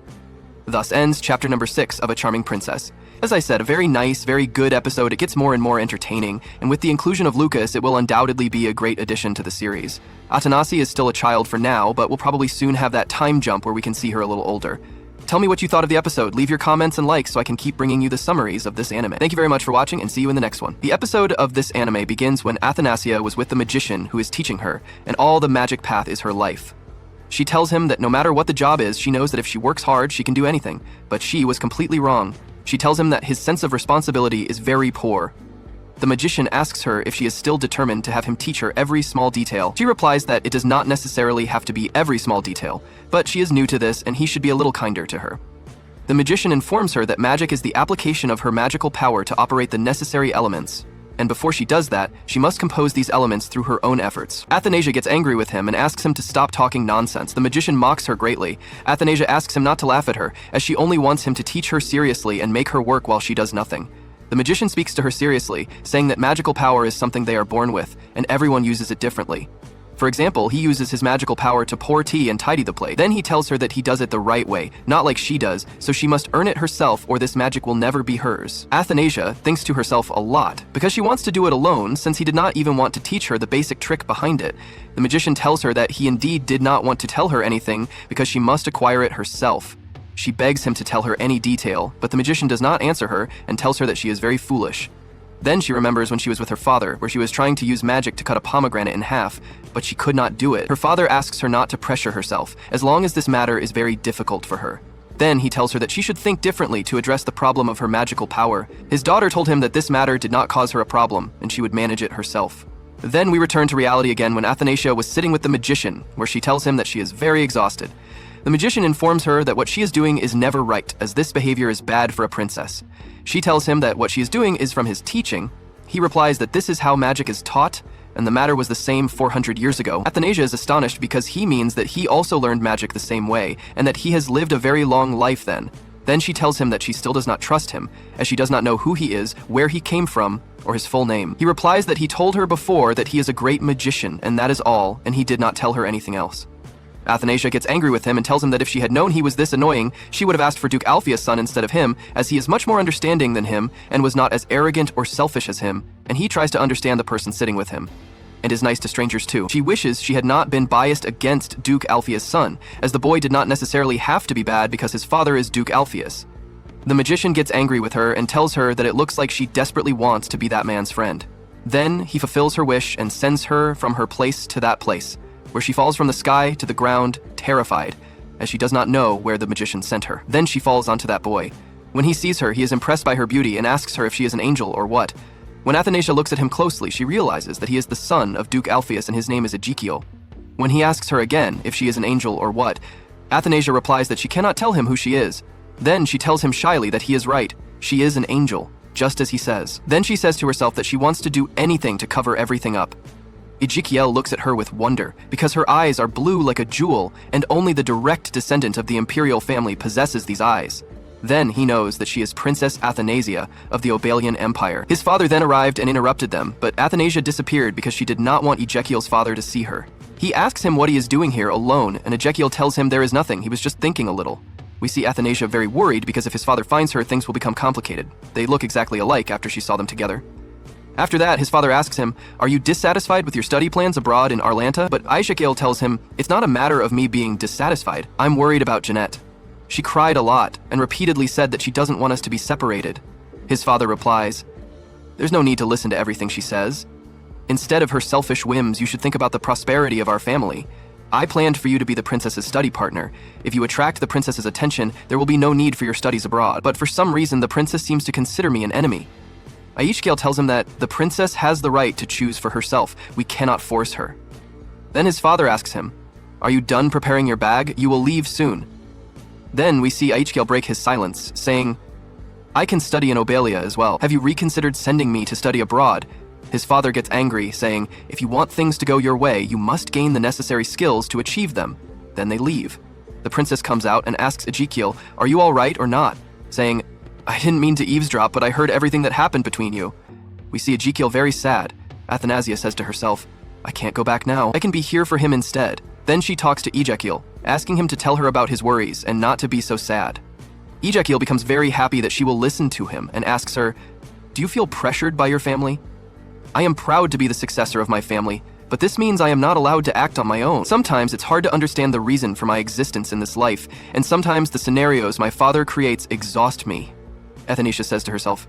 Thus ends chapter number 6 of A Charming Princess. As I said, a very nice, very good episode. It gets more and more entertaining, and with the inclusion of Lucas, it will undoubtedly be a great addition to the series. Athanasia is still a child for now, but we'll probably soon have that time jump where we can see her a little older. Tell me what you thought of the episode. Leave your comments and likes so I can keep bringing you the summaries of this anime. Thank you very much for watching, and see you in the next one. The episode of this anime begins when Athanasia was with the magician who is teaching her, and all the magic path is her life. She tells him that no matter what the job is, she knows that if she works hard, she can do anything. But she was completely wrong. She tells him that his sense of responsibility is very poor. The magician asks her if she is still determined to have him teach her every small detail. She replies that it does not necessarily have to be every small detail, but she is new to this and he should be a little kinder to her. The magician informs her that magic is the application of her magical power to operate the necessary elements, and before she does that, she must compose these elements through her own efforts. Athanasia gets angry with him and asks him to stop talking nonsense. The magician mocks her greatly. Athanasia asks him not to laugh at her, as she only wants him to teach her seriously and make her work while she does nothing. The magician speaks to her seriously, saying that magical power is something they are born with, and everyone uses it differently. For example, he uses his magical power to pour tea and tidy the plate. Then he tells her that he does it the right way, not like she does, so she must earn it herself or this magic will never be hers. Athanasia thinks to herself a lot, because she wants to do it alone since he did not even want to teach her the basic trick behind it. The magician tells her that he indeed did not want to tell her anything because she must acquire it herself. She begs him to tell her any detail, but the magician does not answer her and tells her that she is very foolish. Then she remembers when she was with her father, where she was trying to use magic to cut a pomegranate in half, but she could not do it. Her father asks her not to pressure herself, as long as this matter is very difficult for her. Then he tells her that she should think differently to address the problem of her magical power. His daughter told him that this matter did not cause her a problem, and she would manage it herself. Then we return to reality again when Athanasia was sitting with the magician, where she tells him that she is very exhausted. The magician informs her that what she is doing is never right, as this behavior is bad for a princess. She tells him that what she is doing is from his teaching. He replies that this is how magic is taught, and the matter was the same 400 years ago. Athanasia is astonished because he means that he also learned magic the same way, and that he has lived a very long life then. Then she tells him that she still does not trust him, as she does not know who he is, where he came from, or his full name. He replies that he told her before that he is a great magician, and that is all, and he did not tell her anything else. Athanasia gets angry with him and tells him that if she had known he was this annoying, she would have asked for Duke Alpheus' son instead of him, as he is much more understanding than him and was not as arrogant or selfish as him, and he tries to understand the person sitting with him, and is nice to strangers too. She wishes she had not been biased against Duke Alpheus' son, as the boy did not necessarily have to be bad because his father is Duke Alpheus. The magician gets angry with her and tells her that it looks like she desperately wants to be that man's friend. Then he fulfills her wish and sends her from her place to that place, where she falls from the sky to the ground, terrified, as she does not know where the magician sent her. Then she falls onto that boy. When he sees her, he is impressed by her beauty and asks her if she is an angel or what. When Athanasia looks at him closely, she realizes that he is the son of Duke Alpheus and his name is Ezekiel. When he asks her again if she is an angel or what, Athanasia replies that she cannot tell him who she is. Then she tells him shyly that he is right. She is an angel, just as he says. Then she says to herself that she wants to do anything to cover everything up. Ezekiel looks at her with wonder, because her eyes are blue like a jewel, and only the direct descendant of the imperial family possesses these eyes. Then he knows that she is Princess Athanasia of the Obelian Empire. His father then arrived and interrupted them, but Athanasia disappeared because she did not want Ezekiel's father to see her. He asks him what he is doing here alone, and Ezekiel tells him there is nothing, he was just thinking a little. We see Athanasia very worried because if his father finds her, things will become complicated. They look exactly alike after she saw them together. After that, his father asks him, "Are you dissatisfied with your study plans abroad in Arlanta?" But Ezekiel tells him, "It's not a matter of me being dissatisfied. I'm worried about Jeanette. She cried a lot and repeatedly said that she doesn't want us to be separated." His father replies, "There's no need to listen to everything she says. Instead of her selfish whims, you should think about the prosperity of our family. I planned for you to be the princess's study partner. If you attract the princess's attention, there will be no need for your studies abroad. But for some reason, the princess seems to consider me an enemy." Ezekiel tells him that the princess has the right to choose for herself. We cannot force her. Then his father asks him, "Are you done preparing your bag? You will leave soon." Then we see Ezekiel break his silence, saying, "I can study in Obelia as well. Have you reconsidered sending me to study abroad?" His father gets angry, saying, "If you want things to go your way, you must gain the necessary skills to achieve them." Then they leave. The princess comes out and asks Ezekiel, "Are you all right or not?" saying, "I didn't mean to eavesdrop, but I heard everything that happened between you." We see Ezekiel very sad. Athanasia says to herself, "I can't go back now. I can be here for him instead." Then she talks to Ezekiel, asking him to tell her about his worries and not to be so sad. Ezekiel becomes very happy that she will listen to him and asks her, "Do you feel pressured by your family?" "I am proud to be the successor of my family, but this means I am not allowed to act on my own. Sometimes it's hard to understand the reason for my existence in this life, and sometimes the scenarios my father creates exhaust me." Athanasia says to herself,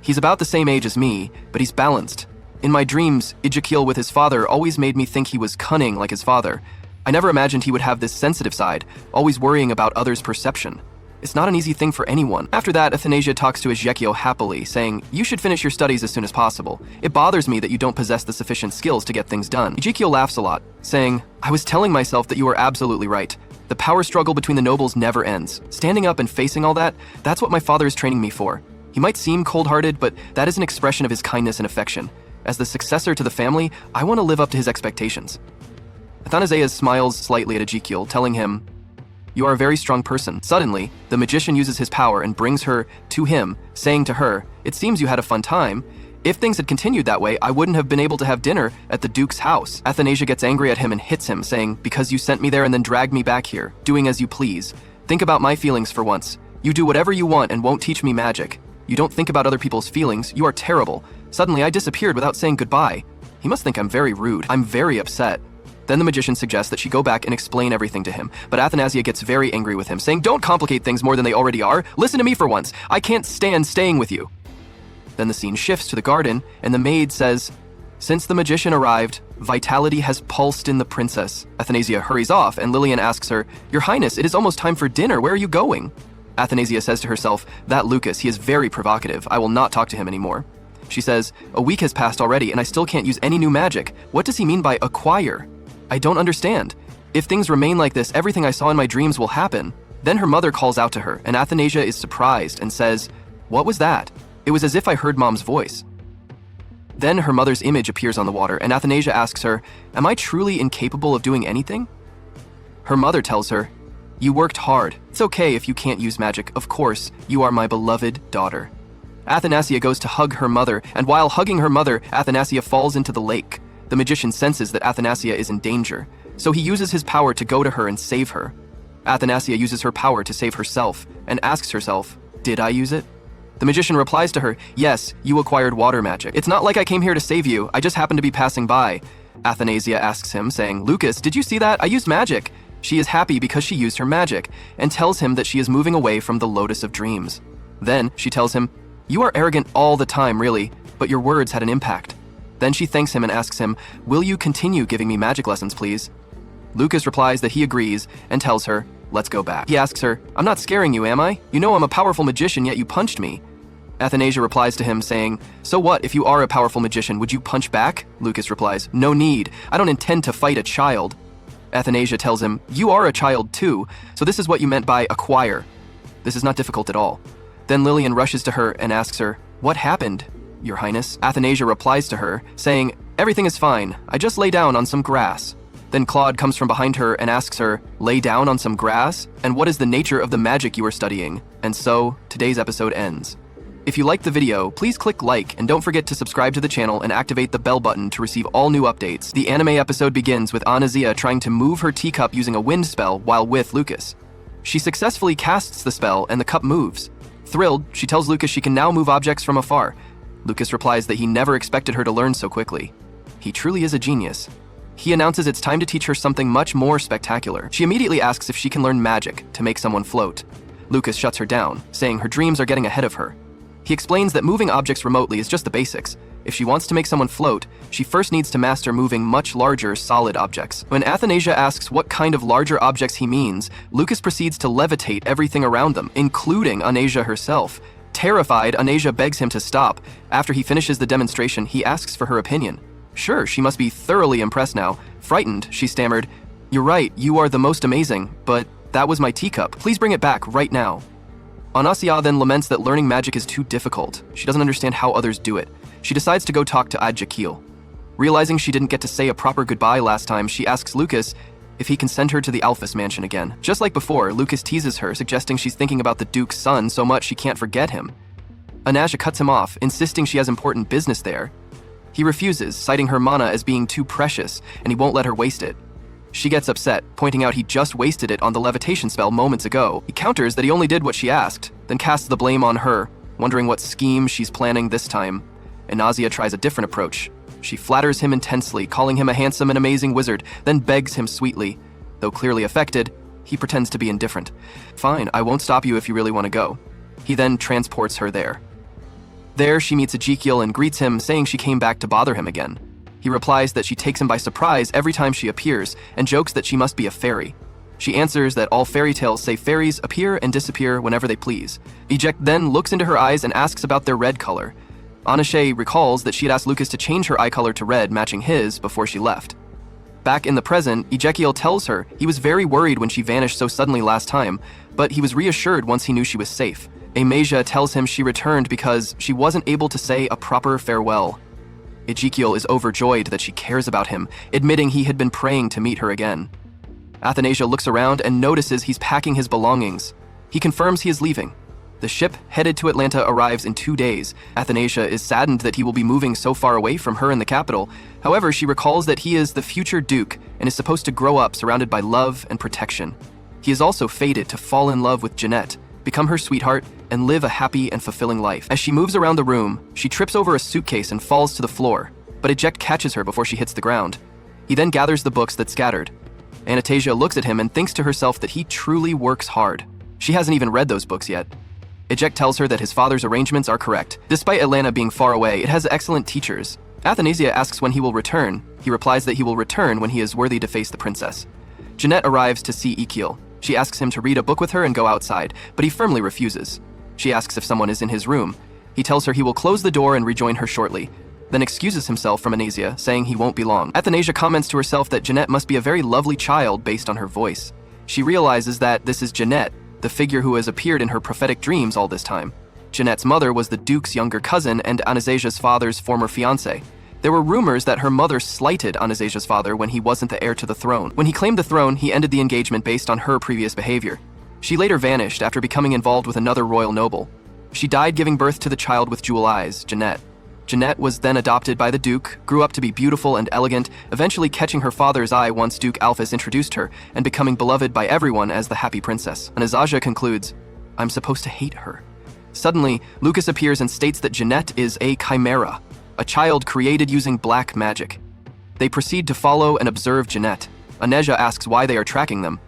"He's about the same age as me, but he's balanced. In my dreams, Ezekiel with his father always made me think he was cunning like his father. I never imagined he would have this sensitive side, always worrying about others' perception. It's not an easy thing for anyone." After that, Athanasia talks to Ezekiel happily, saying, "You should finish your studies as soon as possible. It bothers me that you don't possess the sufficient skills to get things done." Ezekiel laughs a lot, saying, "I was telling myself that you are absolutely right. The power struggle between the nobles never ends. Standing up and facing all that, that's what my father is training me for. He might seem cold-hearted, but that is an expression of his kindness and affection. As the successor to the family, I want to live up to his expectations." Athanasia smiles slightly at Ezekiel, telling him, "You are a very strong person." Suddenly, the magician uses his power and brings her to him, saying to her, "It seems you had a fun time. If things had continued that way, I wouldn't have been able to have dinner at the Duke's house." Athanasia gets angry at him and hits him, saying, "Because you sent me there and then dragged me back here, doing as you please. Think about my feelings for once. You do whatever you want and won't teach me magic. You don't think about other people's feelings. You are terrible. Suddenly, I disappeared without saying goodbye. He must think I'm very rude. I'm very upset." Then the magician suggests that she go back and explain everything to him, but Athanasia gets very angry with him, saying, "Don't complicate things more than they already are. Listen to me for once. I can't stand staying with you." Then the scene shifts to the garden, and the maid says, "Since the magician arrived, vitality has pulsed in the princess." Athanasia hurries off, and Lillian asks her, "Your Highness, it is almost time for dinner. Where are you going?" Athanasia says to herself, "That Lucas, he is very provocative. I will not talk to him anymore." She says, "A week has passed already, and I still can't use any new magic. What does he mean by acquire? I don't understand. If things remain like this, everything I saw in my dreams will happen." Then her mother calls out to her, and Athanasia is surprised and says, "What was that? It was as if I heard Mom's voice." Then her mother's image appears on the water, and Athanasia asks her, "Am I truly incapable of doing anything?" Her mother tells her, "You worked hard. It's okay if you can't use magic. Of course, you are my beloved daughter." Athanasia goes to hug her mother, and while hugging her mother, Athanasia falls into the lake. The magician senses that Athanasia is in danger, so he uses his power to go to her and save her. Athanasia uses her power to save herself, and asks herself, "Did I use it?" The magician replies to her, "Yes, you acquired water magic. It's not like I came here to save you, I just happened to be passing by." Athanasia asks him, saying, "Lucas, did you see that? I used magic." She is happy because she used her magic, and tells him that she is moving away from the Lotus of Dreams. Then she tells him, "You are arrogant all the time, really, but your words had an impact." Then she thanks him and asks him, "Will you continue giving me magic lessons, please?" Lucas replies that he agrees and tells her, "Let's go back." He asks her, "I'm not scaring you, am I? You know I'm a powerful magician, yet you punched me." Athanasia replies to him, saying, "So what, if you are a powerful magician, would you punch back?" Lucas replies, "No need. I don't intend to fight a child." Athanasia tells him, "You are a child too, so this is what you meant by acquire. This is not difficult at all." Then Lillian rushes to her and asks her, "What happened, Your Highness?" Athanasia replies to her, saying, "Everything is fine. I just lay down on some grass." Then Claude comes from behind her and asks her, "Lay down on some grass? And what is the nature of the magic you are studying?" And so, today's episode ends. If you liked the video, please click like and don't forget to subscribe to the channel and activate the bell button to receive all new updates. The anime episode begins with Athanasia trying to move her teacup using a wind spell while with Lucas. She successfully casts the spell and the cup moves. Thrilled, she tells Lucas she can now move objects from afar. Lucas replies that he never expected her to learn so quickly. He truly is a genius. He announces it's time to teach her something much more spectacular. She immediately asks if she can learn magic to make someone float. Lucas shuts her down, saying her dreams are getting ahead of her. He explains that moving objects remotely is just the basics. If she wants to make someone float, she first needs to master moving much larger, solid objects. When Athanasia asks what kind of larger objects he means, Lucas proceeds to levitate everything around them, including Athanasia herself. Terrified, Athanasia begs him to stop. After he finishes the demonstration, he asks for her opinion. Sure, she must be thoroughly impressed now. Frightened, she stammered, "You're right, you are the most amazing, but that was my teacup. Please bring it back right now." Athanasia then laments that learning magic is too difficult. She doesn't understand how others do it. She decides to go talk to Adjakil. Realizing she didn't get to say a proper goodbye last time, she asks Lucas if he can send her to the Alphys mansion again. Just like before, Lucas teases her, suggesting she's thinking about the Duke's son so much she can't forget him. Athanasia cuts him off, insisting she has important business there. He refuses, citing her mana as being too precious, and he won't let her waste it. She gets upset, pointing out he just wasted it on the levitation spell moments ago. He counters that he only did what she asked, then casts the blame on her, wondering what scheme she's planning this time. Athanasia tries a different approach. She flatters him intensely, calling him a handsome and amazing wizard, then begs him sweetly. Though clearly affected, he pretends to be indifferent. "Fine, I won't stop you if you really want to go." He then transports her there. There, she meets Ezekiel and greets him, saying she came back to bother him again. He replies that she takes him by surprise every time she appears, and jokes that she must be a fairy. She answers that all fairy tales say fairies appear and disappear whenever they please. Ejek then looks into her eyes and asks about their red color. Athanasia recalls that she had asked Lucas to change her eye color to red, matching his, before she left. Back in the present, Ezekiel tells her he was very worried when she vanished so suddenly last time, but he was reassured once he knew she was safe. Athanasia tells him she returned because she wasn't able to say a proper farewell. Ezekiel is overjoyed that she cares about him, admitting he had been praying to meet her again. Athanasia looks around and notices he's packing his belongings. He confirms he is leaving. The ship headed to Atlanta arrives in 2 days. Athanasia is saddened that he will be moving so far away from her in the capital. However, she recalls that he is the future Duke and is supposed to grow up surrounded by love and protection. He is also fated to fall in love with Jeanette, become her sweetheart, and live a happy and fulfilling life. As she moves around the room, she trips over a suitcase and falls to the floor, but Eject catches her before she hits the ground. He then gathers the books that scattered. Anastasia looks at him and thinks to herself that he truly works hard. She hasn't even read those books yet. Eject tells her that his father's arrangements are correct. Despite Atlanta being far away, it has excellent teachers. Athanasia asks when he will return. He replies that he will return when he is worthy to face the princess. Jeanette arrives to see Ezekiel. She asks him to read a book with her and go outside, but he firmly refuses. She asks if someone is in his room. He tells her he will close the door and rejoin her shortly, then excuses himself from Athanasia, saying he won't be long. Athanasia comments to herself that Jeanette must be a very lovely child based on her voice. She realizes that this is Jeanette, the figure who has appeared in her prophetic dreams all this time. Jeanette's mother was the Duke's younger cousin and Anastasia's father's former fiancé. There were rumors that her mother slighted Anastasia's father when he wasn't the heir to the throne. When he claimed the throne, he ended the engagement based on her previous behavior. She later vanished after becoming involved with another royal noble. She died giving birth to the child with jewel eyes, Jeanette. Jeanette was then adopted by the Duke, grew up to be beautiful and elegant, eventually catching her father's eye once Duke Alphys introduced her, and becoming beloved by everyone as the happy princess. Anastasia concludes, "I'm supposed to hate her." Suddenly, Lucas appears and states that Jeanette is a chimera, a child created using black magic. They proceed to follow and observe Jeanette. Aneja asks why they are tracking them.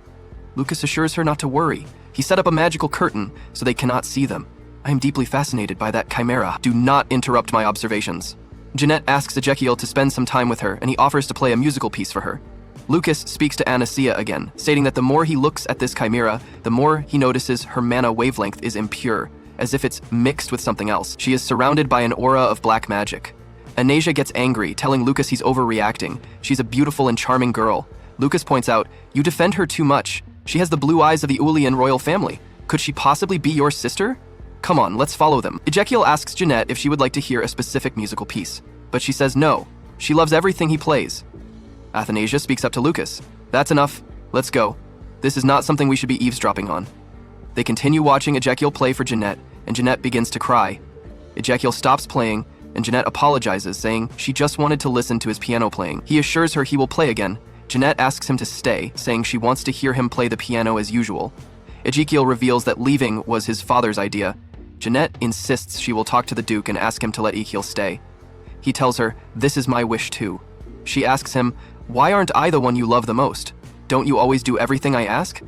Lucas assures her not to worry. He set up a magical curtain so they cannot see them. I am deeply fascinated by that chimera. Do not interrupt my observations. Jeanette asks Ezekiel to spend some time with her, and he offers to play a musical piece for her. Lucas speaks to Anastasia again, stating that the more he looks at this chimera, the more he notices her mana wavelength is impure, as if it's mixed with something else. She is surrounded by an aura of black magic. Anastasia gets angry, telling Lucas he's overreacting. She's a beautiful and charming girl. Lucas points out, "You defend her too much. She has the blue eyes of the Ulian royal family. Could she possibly be your sister? Come on, let's follow them." Ezekiel asks Jeanette if she would like to hear a specific musical piece, but she says no. She loves everything he plays. Athanasia speaks up to Lucas. "That's enough. Let's go. This is not something we should be eavesdropping on." They continue watching Ezekiel play for Jeanette, and Jeanette begins to cry. Ezekiel stops playing, and Jeanette apologizes, saying she just wanted to listen to his piano playing. He assures her he will play again. Jeanette asks him to stay, saying she wants to hear him play the piano as usual. Ezekiel reveals that leaving was his father's idea. Jeanette insists she will talk to the Duke and ask him to let Ezekiel stay. He tells her, "This is my wish too." She asks him, "Why aren't I the one you love the most? Don't you always do everything I ask?"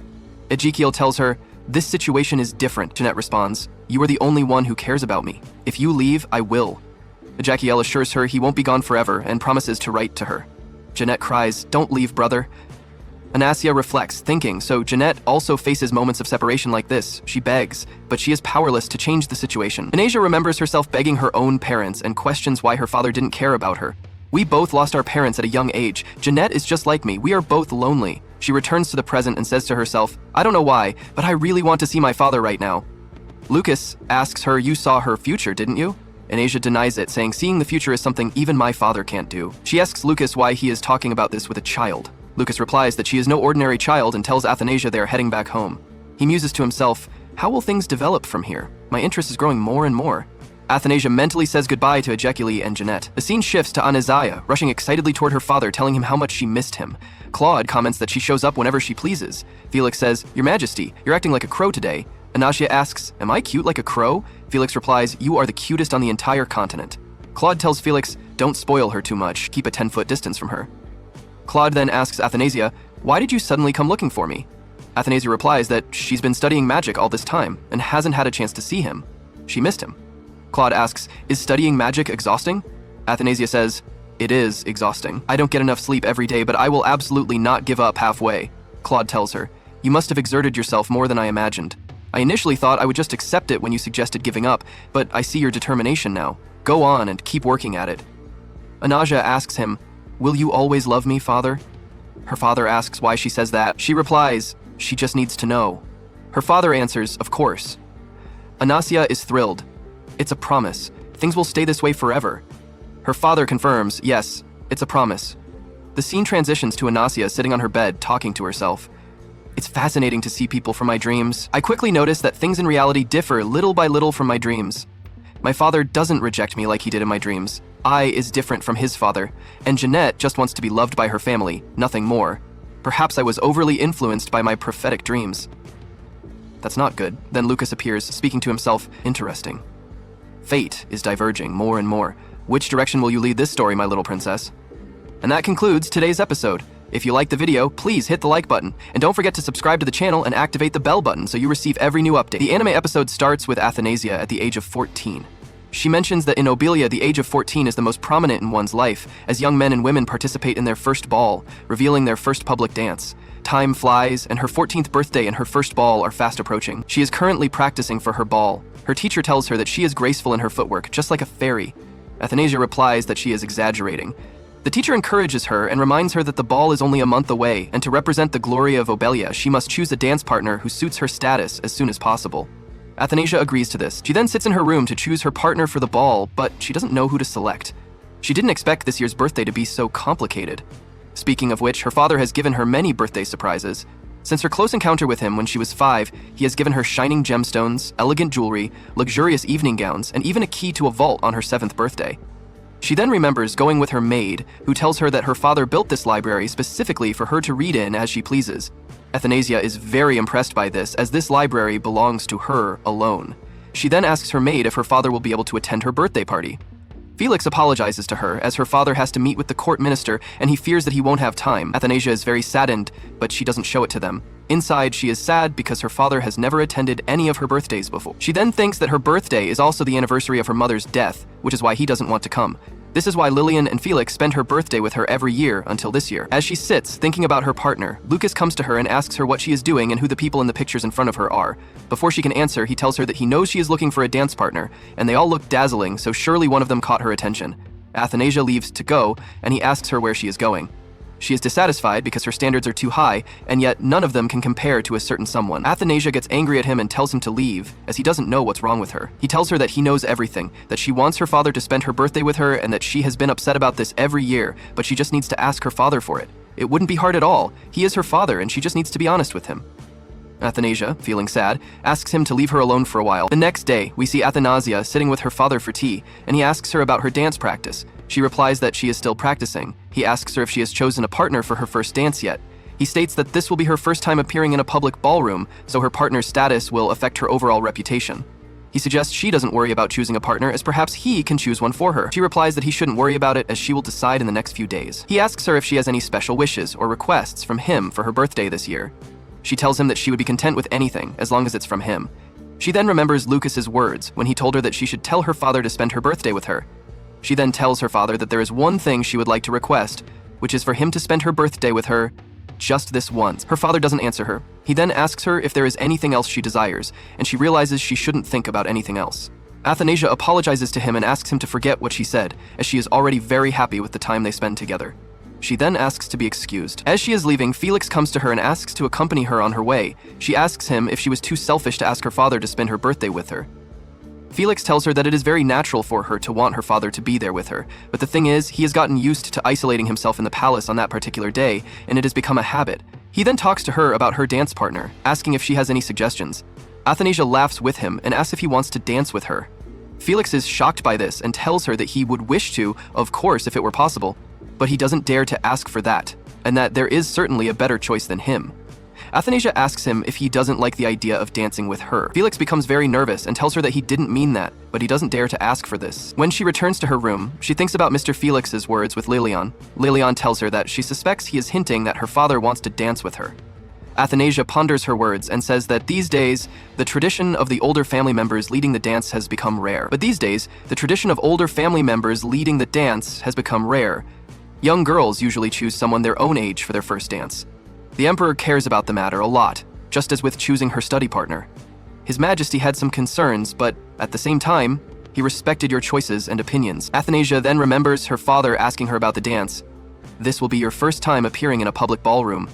Ezekiel tells her, "This situation is different." Jeanette responds, "You are the only one who cares about me. If you leave, I will." Ezekiel assures her he won't be gone forever and promises to write to her. Jeanette cries, "Don't leave, brother." Anastasia reflects, thinking, so Jeanette also faces moments of separation like this. She begs, but she is powerless to change the situation. Anastasia remembers herself begging her own parents and questions why her father didn't care about her. "We both lost our parents at a young age. Jeanette is just like me. We are both lonely." She returns to the present and says to herself, "I don't know why, but I really want to see my father right now." Lucas asks her, "You saw her future, didn't you?" Anastasia denies it, saying seeing the future is something even my father can't do. She asks Lucas why he is talking about this with a child. Lucas replies that she is no ordinary child and tells Athanasia they are heading back home. He muses to himself, "How will things develop from here? My interest is growing more and more." Athanasia mentally says goodbye to Ezekiel and Jeanette. The scene shifts to Anastasia, rushing excitedly toward her father, telling him how much she missed him. Claude comments that she shows up whenever she pleases. Felix says, "Your Majesty, you're acting like a crow today." Anastasia asks, "Am I cute like a crow?" Felix replies, "You are the cutest on the entire continent." Claude tells Felix, "Don't spoil her too much, keep a 10-foot distance from her." Claude then asks Athanasia, "Why did you suddenly come looking for me?" Athanasia replies that she's been studying magic all this time and hasn't had a chance to see him. She missed him. Claude asks, "Is studying magic exhausting?" Athanasia says, "It is exhausting. I don't get enough sleep every day, but I will absolutely not give up halfway." Claude tells her, "You must have exerted yourself more than I imagined. I initially thought I would just accept it when you suggested giving up, but I see your determination now. Go on and keep working at it." Anastasia asks him, "Will you always love me, father?" Her father asks why she says that. She replies, "She just needs to know." Her father answers, "Of course." Anastasia is thrilled. It's a promise. Things will stay this way forever. Her father confirms, yes, it's a promise. The scene transitions to Anastasia sitting on her bed talking to herself. "It's fascinating to see people from my dreams. I quickly notice that things in reality differ little by little from my dreams. My father doesn't reject me like he did in my dreams. I is different from his father, and Jeanette just wants to be loved by her family, nothing more. Perhaps I was overly influenced by my prophetic dreams." That's not good. Then Lucas appears, speaking to himself, "Interesting. Fate is diverging more and more. Which direction will you lead this story, my little princess?" And that concludes today's episode. If you liked the video, please hit the like button, and don't forget to subscribe to the channel and activate the bell button so you receive every new update. The anime episode starts with Athanasia at the age of 14. She mentions that in Obelia, the age of 14 is the most prominent in one's life, as young men and women participate in their first ball, revealing their first public dance. Time flies, and her 14th birthday and her first ball are fast approaching. She is currently practicing for her ball. Her teacher tells her that she is graceful in her footwork, just like a fairy. Athanasia replies that she is exaggerating. The teacher encourages her and reminds her that the ball is only a month away, and to represent the glory of Obelia, she must choose a dance partner who suits her status as soon as possible. Athanasia agrees to this. She then sits in her room to choose her partner for the ball, but she doesn't know who to select. She didn't expect this year's birthday to be so complicated. Speaking of which, her father has given her many birthday surprises. Since her close encounter with him when she was 5, he has given her shining gemstones, elegant jewelry, luxurious evening gowns, and even a key to a vault on her 7th birthday. She then remembers going with her maid, who tells her that her father built this library specifically for her to read in as she pleases. Athanasia is very impressed by this, as this library belongs to her alone. She then asks her maid if her father will be able to attend her birthday party. Felix apologizes to her, as her father has to meet with the court minister and he fears that he won't have time. Athanasia is very saddened, but she doesn't show it to them. Inside, she is sad because her father has never attended any of her birthdays before. She then thinks that her birthday is also the anniversary of her mother's death, which is why he doesn't want to come. This is why Lillian and Felix spend her birthday with her every year until this year. As she sits, thinking about her partner, Lucas comes to her and asks her what she is doing and who the people in the pictures in front of her are. Before she can answer, he tells her that he knows she is looking for a dance partner, and they all look dazzling, so surely one of them caught her attention. Athanasia leaves to go, and he asks her where she is going. She is dissatisfied because her standards are too high, and yet none of them can compare to a certain someone. Athanasia gets angry at him and tells him to leave, as he doesn't know what's wrong with her. He tells her that he knows everything, that she wants her father to spend her birthday with her, and that she has been upset about this every year, but she just needs to ask her father for it. It wouldn't be hard at all. He is her father, and she just needs to be honest with him. Athanasia, feeling sad, asks him to leave her alone for a while. The next day, we see Athanasia sitting with her father for tea, and he asks her about her dance practice. She replies that she is still practicing. He asks her if she has chosen a partner for her first dance yet. He states that this will be her first time appearing in a public ballroom, so her partner's status will affect her overall reputation. He suggests she doesn't worry about choosing a partner, as perhaps he can choose one for her. She replies that he shouldn't worry about it, as she will decide in the next few days. He asks her if she has any special wishes or requests from him for her birthday this year. She tells him that she would be content with anything, as long as it's from him. She then remembers Lucas's words when he told her that she should tell her father to spend her birthday with her. She then tells her father that there is one thing she would like to request, which is for him to spend her birthday with her just this once. Her father doesn't answer her. He then asks her if there is anything else she desires, and she realizes she shouldn't think about anything else. Athanasia apologizes to him and asks him to forget what she said, as she is already very happy with the time they spend together. She then asks to be excused. As she is leaving, Felix comes to her and asks to accompany her on her way. She asks him if she was too selfish to ask her father to spend her birthday with her. Felix tells her that it is very natural for her to want her father to be there with her, but the thing is, he has gotten used to isolating himself in the palace on that particular day, and it has become a habit. He then talks to her about her dance partner, asking if she has any suggestions. Athanasia laughs with him and asks if he wants to dance with her. Felix is shocked by this and tells her that he would wish to, of course, if it were possible, but he doesn't dare to ask for that, and that there is certainly a better choice than him. Athanasia asks him if he doesn't like the idea of dancing with her. Felix becomes very nervous and tells her that he didn't mean that, but he doesn't dare to ask for this. When she returns to her room, she thinks about Mr. Felix's words with Lilian. Lilian tells her that she suspects he is hinting that her father wants to dance with her. Athanasia ponders her words and says that these days, the tradition of the older family members leading the dance has become rare. But these days, the tradition of older family members leading the dance has become rare. Young girls usually choose someone their own age for their first dance. The Emperor cares about the matter a lot, just as with choosing her study partner. His Majesty had some concerns, but at the same time, he respected your choices and opinions. Athanasia then remembers her father asking her about the dance. This will be your first time appearing in a public ballroom.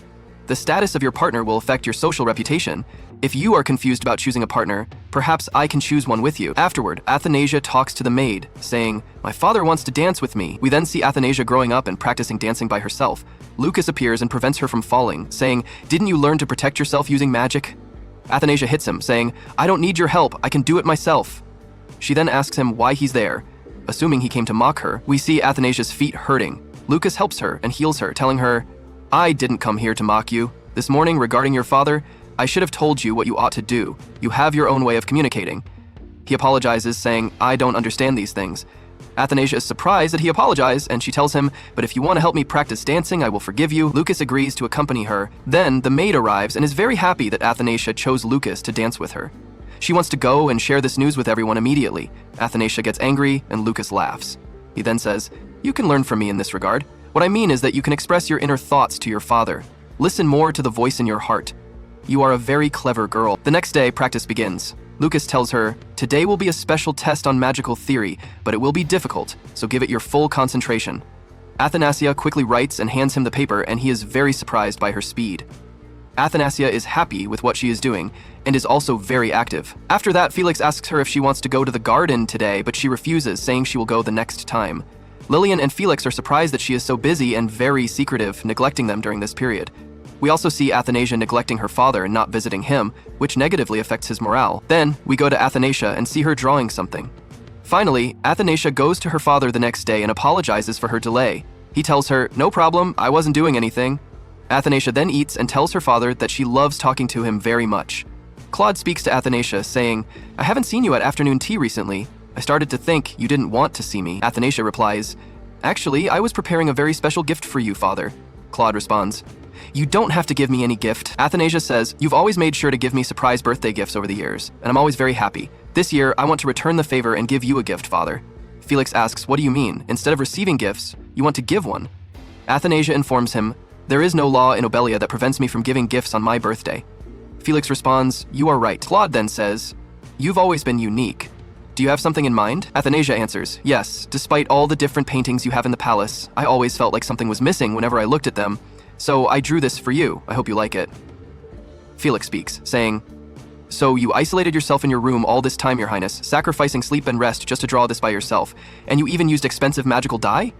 The status of your partner will affect your social reputation. If you are confused about choosing a partner, perhaps I can choose one with you. Afterward, Athanasia talks to the maid, saying, "My father wants to dance with me." We then see Athanasia growing up and practicing dancing by herself. Lucas appears and prevents her from falling, saying, "Didn't you learn to protect yourself using magic?" Athanasia hits him, saying, "I don't need your help, I can do it myself." She then asks him why he's there. Assuming he came to mock her, we see Athanasia's feet hurting. Lucas helps her and heals her, telling her, "I didn't come here to mock you. This morning, regarding your father, I should have told you what you ought to do. You have your own way of communicating." He apologizes, saying, "I don't understand these things." Athanasia is surprised that he apologized, and she tells him, "But if you want to help me practice dancing, I will forgive you." Lucas agrees to accompany her. Then, the maid arrives and is very happy that Athanasia chose Lucas to dance with her. She wants to go and share this news with everyone immediately. Athanasia gets angry, and Lucas laughs. He then says, "You can learn from me in this regard. What I mean is that you can express your inner thoughts to your father. Listen more to the voice in your heart. You are a very clever girl." The next day, practice begins. Lucas tells her, "Today will be a special test on magical theory, but it will be difficult, so give it your full concentration." Athanasia quickly writes and hands him the paper, and he is very surprised by her speed. Athanasia is happy with what she is doing and is also very active. After that, Felix asks her if she wants to go to the garden today, but she refuses, saying she will go the next time. Lillian and Felix are surprised that she is so busy and very secretive, neglecting them during this period. We also see Athanasia neglecting her father and not visiting him, which negatively affects his morale. Then, we go to Athanasia and see her drawing something. Finally, Athanasia goes to her father the next day and apologizes for her delay. He tells her, "No problem, I wasn't doing anything." Athanasia then eats and tells her father that she loves talking to him very much. Claude speaks to Athanasia, saying, "I haven't seen you at afternoon tea recently. I started to think you didn't want to see me." Athanasia replies, "Actually, I was preparing a very special gift for you, father." Claude responds, "You don't have to give me any gift." Athanasia says, "You've always made sure to give me surprise birthday gifts over the years, and I'm always very happy. This year, I want to return the favor and give you a gift, father." Felix asks, "What do you mean? Instead of receiving gifts, you want to give one?" Athanasia informs him, "There is no law in Obelia that prevents me from giving gifts on my birthday." Felix responds, "You are right." Claude then says, "You've always been unique. Do you have something in mind?" Athanasia answers, "Yes, despite all the different paintings you have in the palace, I always felt like something was missing whenever I looked at them, so I drew this for you. I hope you like it." Felix speaks, saying, "So you isolated yourself in your room all this time, Your Highness, sacrificing sleep and rest just to draw this by yourself, and you even used expensive magical dye?"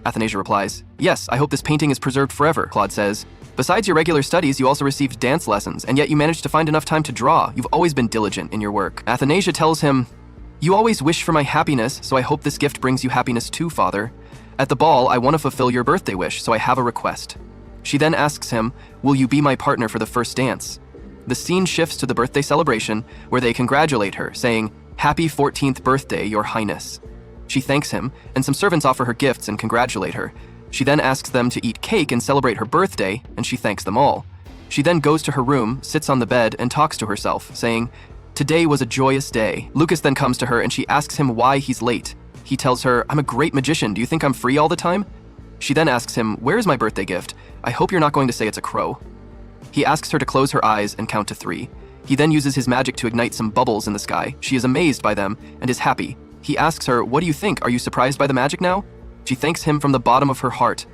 Athanasia replies, "Yes, I hope this painting is preserved forever." Claude says, "Besides your regular studies, you also received dance lessons, and yet you managed to find enough time to draw. You've always been diligent in your work." Athanasia tells him, "You always wish for my happiness, so I hope this gift brings you happiness too, father. At the ball, I want to fulfill your birthday wish, so I have a request." She then asks him, "Will you be my partner for the first dance?" The scene shifts to the birthday celebration, where they congratulate her, saying, "Happy 14th birthday, Your Highness." She thanks him, and some servants offer her gifts and congratulate her. She then asks them to eat cake and celebrate her birthday, and she thanks them all. She then goes to her room, sits on the bed, and talks to herself, saying, "Today was a joyous day." Lucas then comes to her and she asks him why he's late. He tells her, "I'm a great magician. Do you think I'm free all the time?" She then asks him, "Where is my birthday gift? I hope you're not going to say it's a crow." He asks her to close her eyes and count to 3. He then uses his magic to ignite some bubbles in the sky. She is amazed by them and is happy. He asks her, "What do you think? Are you surprised by the magic now?" She thanks him from the bottom of her heart.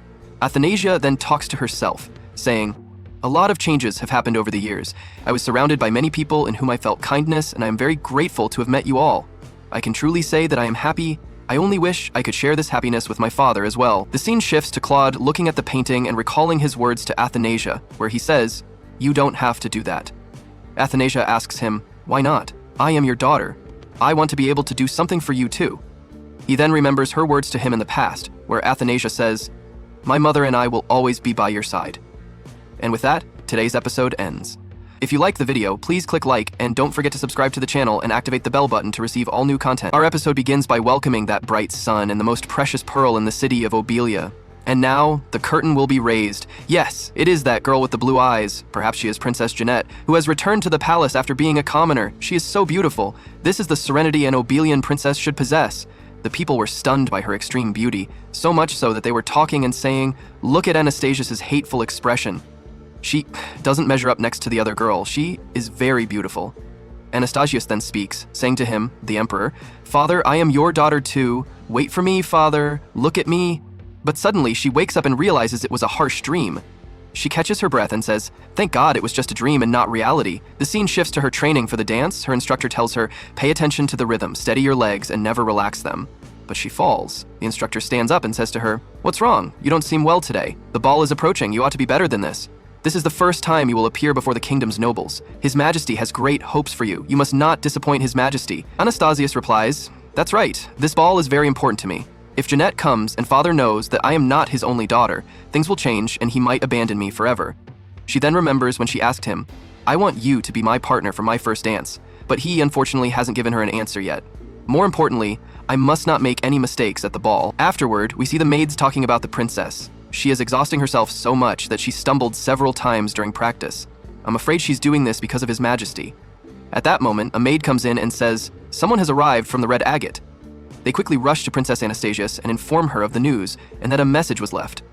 Athanasia then talks to herself, saying, "A lot of changes have happened over the years. I was surrounded by many people in whom I felt kindness, and I am very grateful to have met you all. I can truly say that I am happy. I only wish I could share this happiness with my father as well." The scene shifts to Claude looking at the painting and recalling his words to Athanasia, where he says, "You don't have to do that." Athanasia asks him, "Why not? I am your daughter. I want to be able to do something for you too." He then remembers her words to him in the past, where Athanasia says, "My mother and I will always be by your side." And with that, today's episode ends. If you liked the video, please click like and don't forget to subscribe to the channel and activate the bell button to receive all new content. Our episode begins by welcoming that bright sun and the most precious pearl in the city of Obelia. And now, the curtain will be raised. Yes, it is that girl with the blue eyes, perhaps she is Princess Jeanette, who has returned to the palace after being a commoner. She is so beautiful. This is the serenity an Obelian princess should possess. The people were stunned by her extreme beauty, so much so that they were talking and saying, "Look at Anastasius's hateful expression. She doesn't measure up next to the other girl. She is very beautiful." Anastasius then speaks, saying to him, the emperor, "Father, I am your daughter too. Wait for me, father. Look at me." But suddenly, she wakes up and realizes it was a harsh dream. She catches her breath and says, "Thank God it was just a dream and not reality." The scene shifts to her training for the dance. Her instructor tells her, "Pay attention to the rhythm, steady your legs, and never relax them." But she falls. The instructor stands up and says to her, "What's wrong? You don't seem well today. The ball is approaching. You ought to be better than this. This is the first time you will appear before the kingdom's nobles. His Majesty has great hopes for you. You must not disappoint His Majesty." Anastasius replies, "That's right. This ball is very important to me. If Jeanette comes and father knows that I am not his only daughter, things will change and he might abandon me forever." She then remembers when she asked him, "I want you to be my partner for my first dance," but he unfortunately hasn't given her an answer yet. More importantly, I must not make any mistakes at the ball. Afterward, we see the maids talking about the princess. She is exhausting herself so much that she stumbled several times during practice. I'm afraid she's doing this because of His Majesty. At that moment, a maid comes in and says, "Someone has arrived from the Red Agate." They quickly rush to Princess Anastasius and inform her of the news and that a message was left.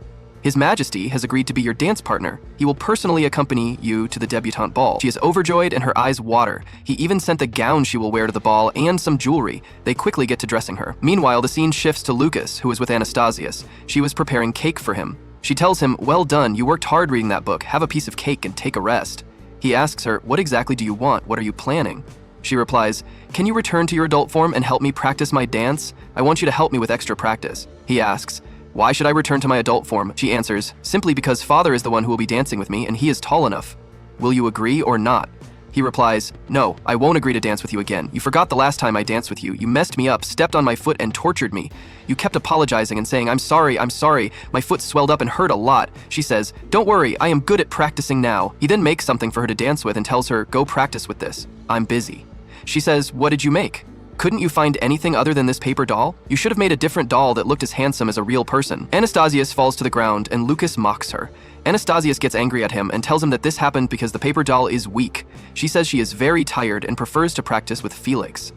"His Majesty has agreed to be your dance partner. He will personally accompany you to the debutante ball." She is overjoyed and her eyes water. He even sent the gown she will wear to the ball and some jewelry. They quickly get to dressing her. Meanwhile, the scene shifts to Lucas, who is with Anastasius. She was preparing cake for him. She tells him, "Well done, you worked hard reading that book. Have a piece of cake and take a rest." He asks her, "What exactly do you want? What are you planning?" She replies, "Can you return to your adult form and help me practice my dance? I want you to help me with extra practice." He asks, "Why should I return to my adult form?" She answers, "Simply because Father is the one who will be dancing with me and he is tall enough. Will you agree or not?" He replies, "No, I won't agree to dance with you again. You forgot the last time I danced with you. You messed me up, stepped on my foot, and tortured me. You kept apologizing and saying, 'I'm sorry, I'm sorry.' My foot swelled up and hurt a lot." She says, "Don't worry, I am good at practicing now." He then makes something for her to dance with and tells her, "Go practice with this. I'm busy." She says, "What did you make? Couldn't you find anything other than this paper doll? You should have made a different doll that looked as handsome as a real person." Anastasius falls to the ground and Lucas mocks her. Anastasius gets angry at him and tells him that this happened because the paper doll is weak. She says she is very tired and prefers to practice with Felix.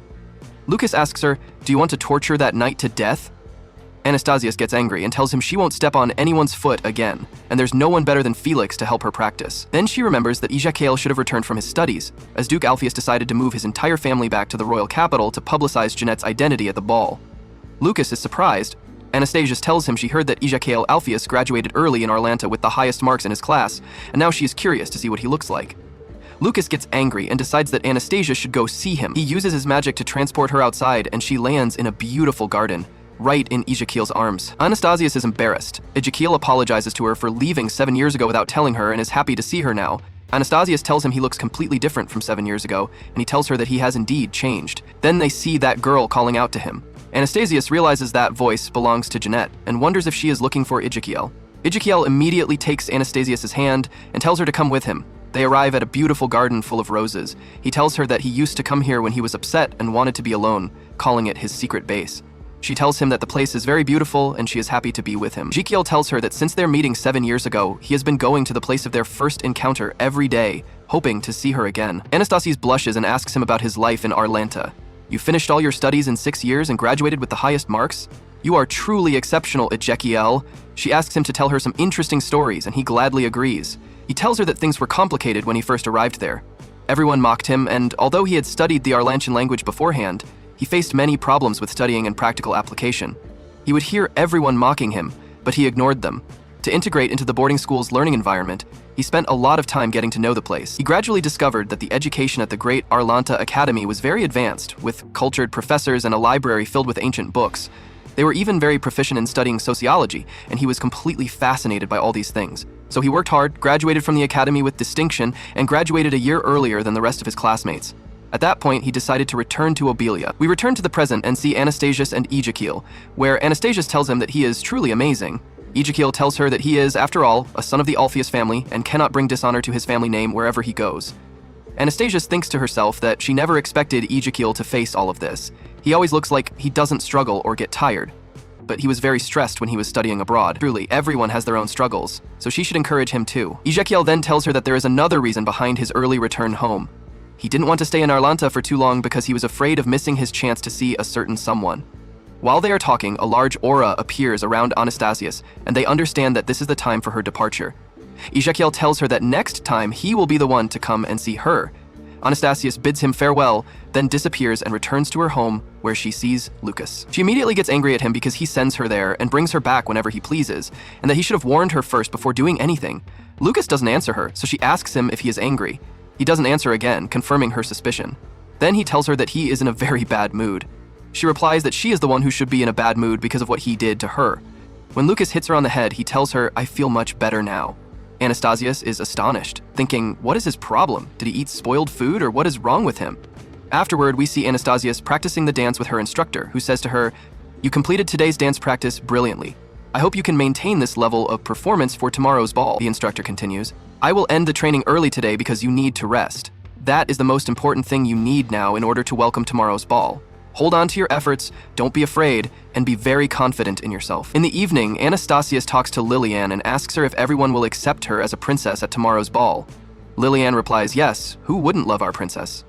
Lucas asks her, "Do you want to torture that knight to death?" Anastasius gets angry and tells him she won't step on anyone's foot again, and there's no one better than Felix to help her practice. Then she remembers that Xiao should have returned from his studies, as Duke Alpheus decided to move his entire family back to the royal capital to publicize Jeanette's identity at the ball. Lucas is surprised. Anastasius tells him she heard that Xiao Alpheus graduated early in Arlanta with the highest marks in his class, and now she is curious to see what he looks like. Lucas gets angry and decides that Anastasia should go see him. He uses his magic to transport her outside, and she lands in a beautiful garden, right in Ezekiel's arms. Anastasius is embarrassed. Ezekiel apologizes to her for leaving 7 years ago without telling her and is happy to see her now. Anastasius tells him he looks completely different from 7 years ago, and he tells her that he has indeed changed. Then they see that girl calling out to him. Anastasius realizes that voice belongs to Jeanette and wonders if she is looking for Ezekiel. Ezekiel immediately takes Anastasius' hand and tells her to come with him. They arrive at a beautiful garden full of roses. He tells her that he used to come here when he was upset and wanted to be alone, calling it his secret base. She tells him that the place is very beautiful and she is happy to be with him. Ezekiel tells her that since their meeting 7 years ago, he has been going to the place of their first encounter every day, hoping to see her again. Anastasius blushes and asks him about his life in Arlanta. "You finished all your studies in 6 years and graduated with the highest marks? You are truly exceptional, Ezekiel." She asks him to tell her some interesting stories and he gladly agrees. He tells her that things were complicated when he first arrived there. Everyone mocked him, and although he had studied the Arlantian language beforehand, he faced many problems with studying and practical application. He would hear everyone mocking him, but he ignored them. To integrate into the boarding school's learning environment, he spent a lot of time getting to know the place. He gradually discovered that the education at the Great Arlanta Academy was very advanced, with cultured professors and a library filled with ancient books. They were even very proficient in studying sociology, and he was completely fascinated by all these things. So he worked hard, graduated from the academy with distinction, and graduated a year earlier than the rest of his classmates. At that point, he decided to return to Obelia. We return to the present and see Anastasius and Ezekiel, where Anastasius tells him that he is truly amazing. Ezekiel tells her that he is, after all, a son of the Alpheus family and cannot bring dishonor to his family name wherever he goes. Anastasius thinks to herself that she never expected Ezekiel to face all of this. He always looks like he doesn't struggle or get tired. But he was very stressed when he was studying abroad. Truly, everyone has their own struggles, so she should encourage him too. Ezekiel then tells her that there is another reason behind his early return home. He didn't want to stay in Arlanta for too long because he was afraid of missing his chance to see a certain someone. While they are talking, a large aura appears around Anastasius, and they understand that this is the time for her departure. Ezekiel tells her that next time he will be the one to come and see her. Anastasius bids him farewell, then disappears and returns to her home, where she sees Lucas. She immediately gets angry at him because he sends her there and brings her back whenever he pleases, and that he should have warned her first before doing anything. Lucas doesn't answer her, so she asks him if he is angry. He doesn't answer again, confirming her suspicion. Then he tells her that he is in a very bad mood. She replies that she is the one who should be in a bad mood because of what he did to her. When Lucas hits her on the head, he tells her, "I feel much better now." Anastasius is astonished, thinking, what is his problem? Did he eat spoiled food or what is wrong with him? Afterward, we see Anastasius practicing the dance with her instructor, who says to her, "You completed today's dance practice brilliantly. I hope you can maintain this level of performance for tomorrow's ball." The instructor continues, "I will end the training early today because you need to rest. That is the most important thing you need now in order to welcome tomorrow's ball. Hold on to your efforts, don't be afraid, and be very confident in yourself." In the evening, Anastasius talks to Liliane and asks her if everyone will accept her as a princess at tomorrow's ball. Liliane replies, "Yes, who wouldn't love our princess?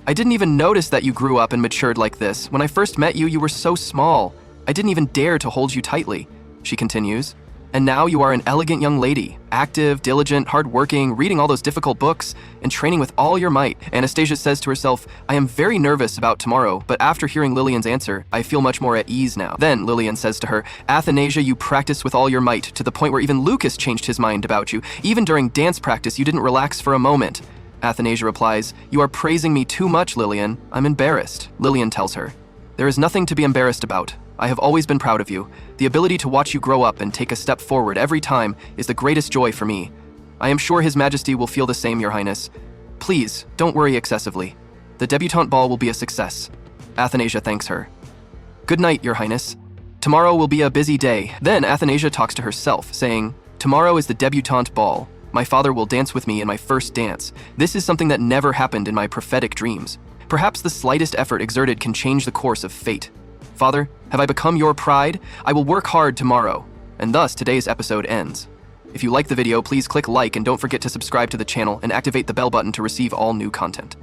I didn't even notice that you grew up and matured like this. When I first met you, you were so small. I didn't even dare to hold you tightly." She continues, And now you are an elegant young lady, active, diligent, hardworking, reading all those difficult books, and training with all your might. Anastasia says to herself, I am very nervous about tomorrow, but after hearing Lillian's answer, I feel much more at ease now. Then Lillian says to her, Athanasia, you practice with all your might, to the point where even Lucas changed his mind about you. Even during dance practice, you didn't relax for a moment. Athanasia replies, you are praising me too much, Lillian. I'm embarrassed. Lillian tells her, there is nothing to be embarrassed about. I have always been proud of you. The ability to watch you grow up and take a step forward every time is the greatest joy for me. I am sure His Majesty will feel the same, Your Highness. Please, don't worry excessively. The debutante ball will be a success. Athanasia thanks her. Good night, Your Highness. Tomorrow will be a busy day. Then Athanasia talks to herself, saying, tomorrow is the debutante ball. My father will dance with me in my first dance. This is something that never happened in my prophetic dreams. Perhaps the slightest effort exerted can change the course of fate. Father, have I become your pride? I will work hard tomorrow. And thus, today's episode ends. If you like the video, please click like and don't forget to subscribe to the channel and activate the bell button to receive all new content.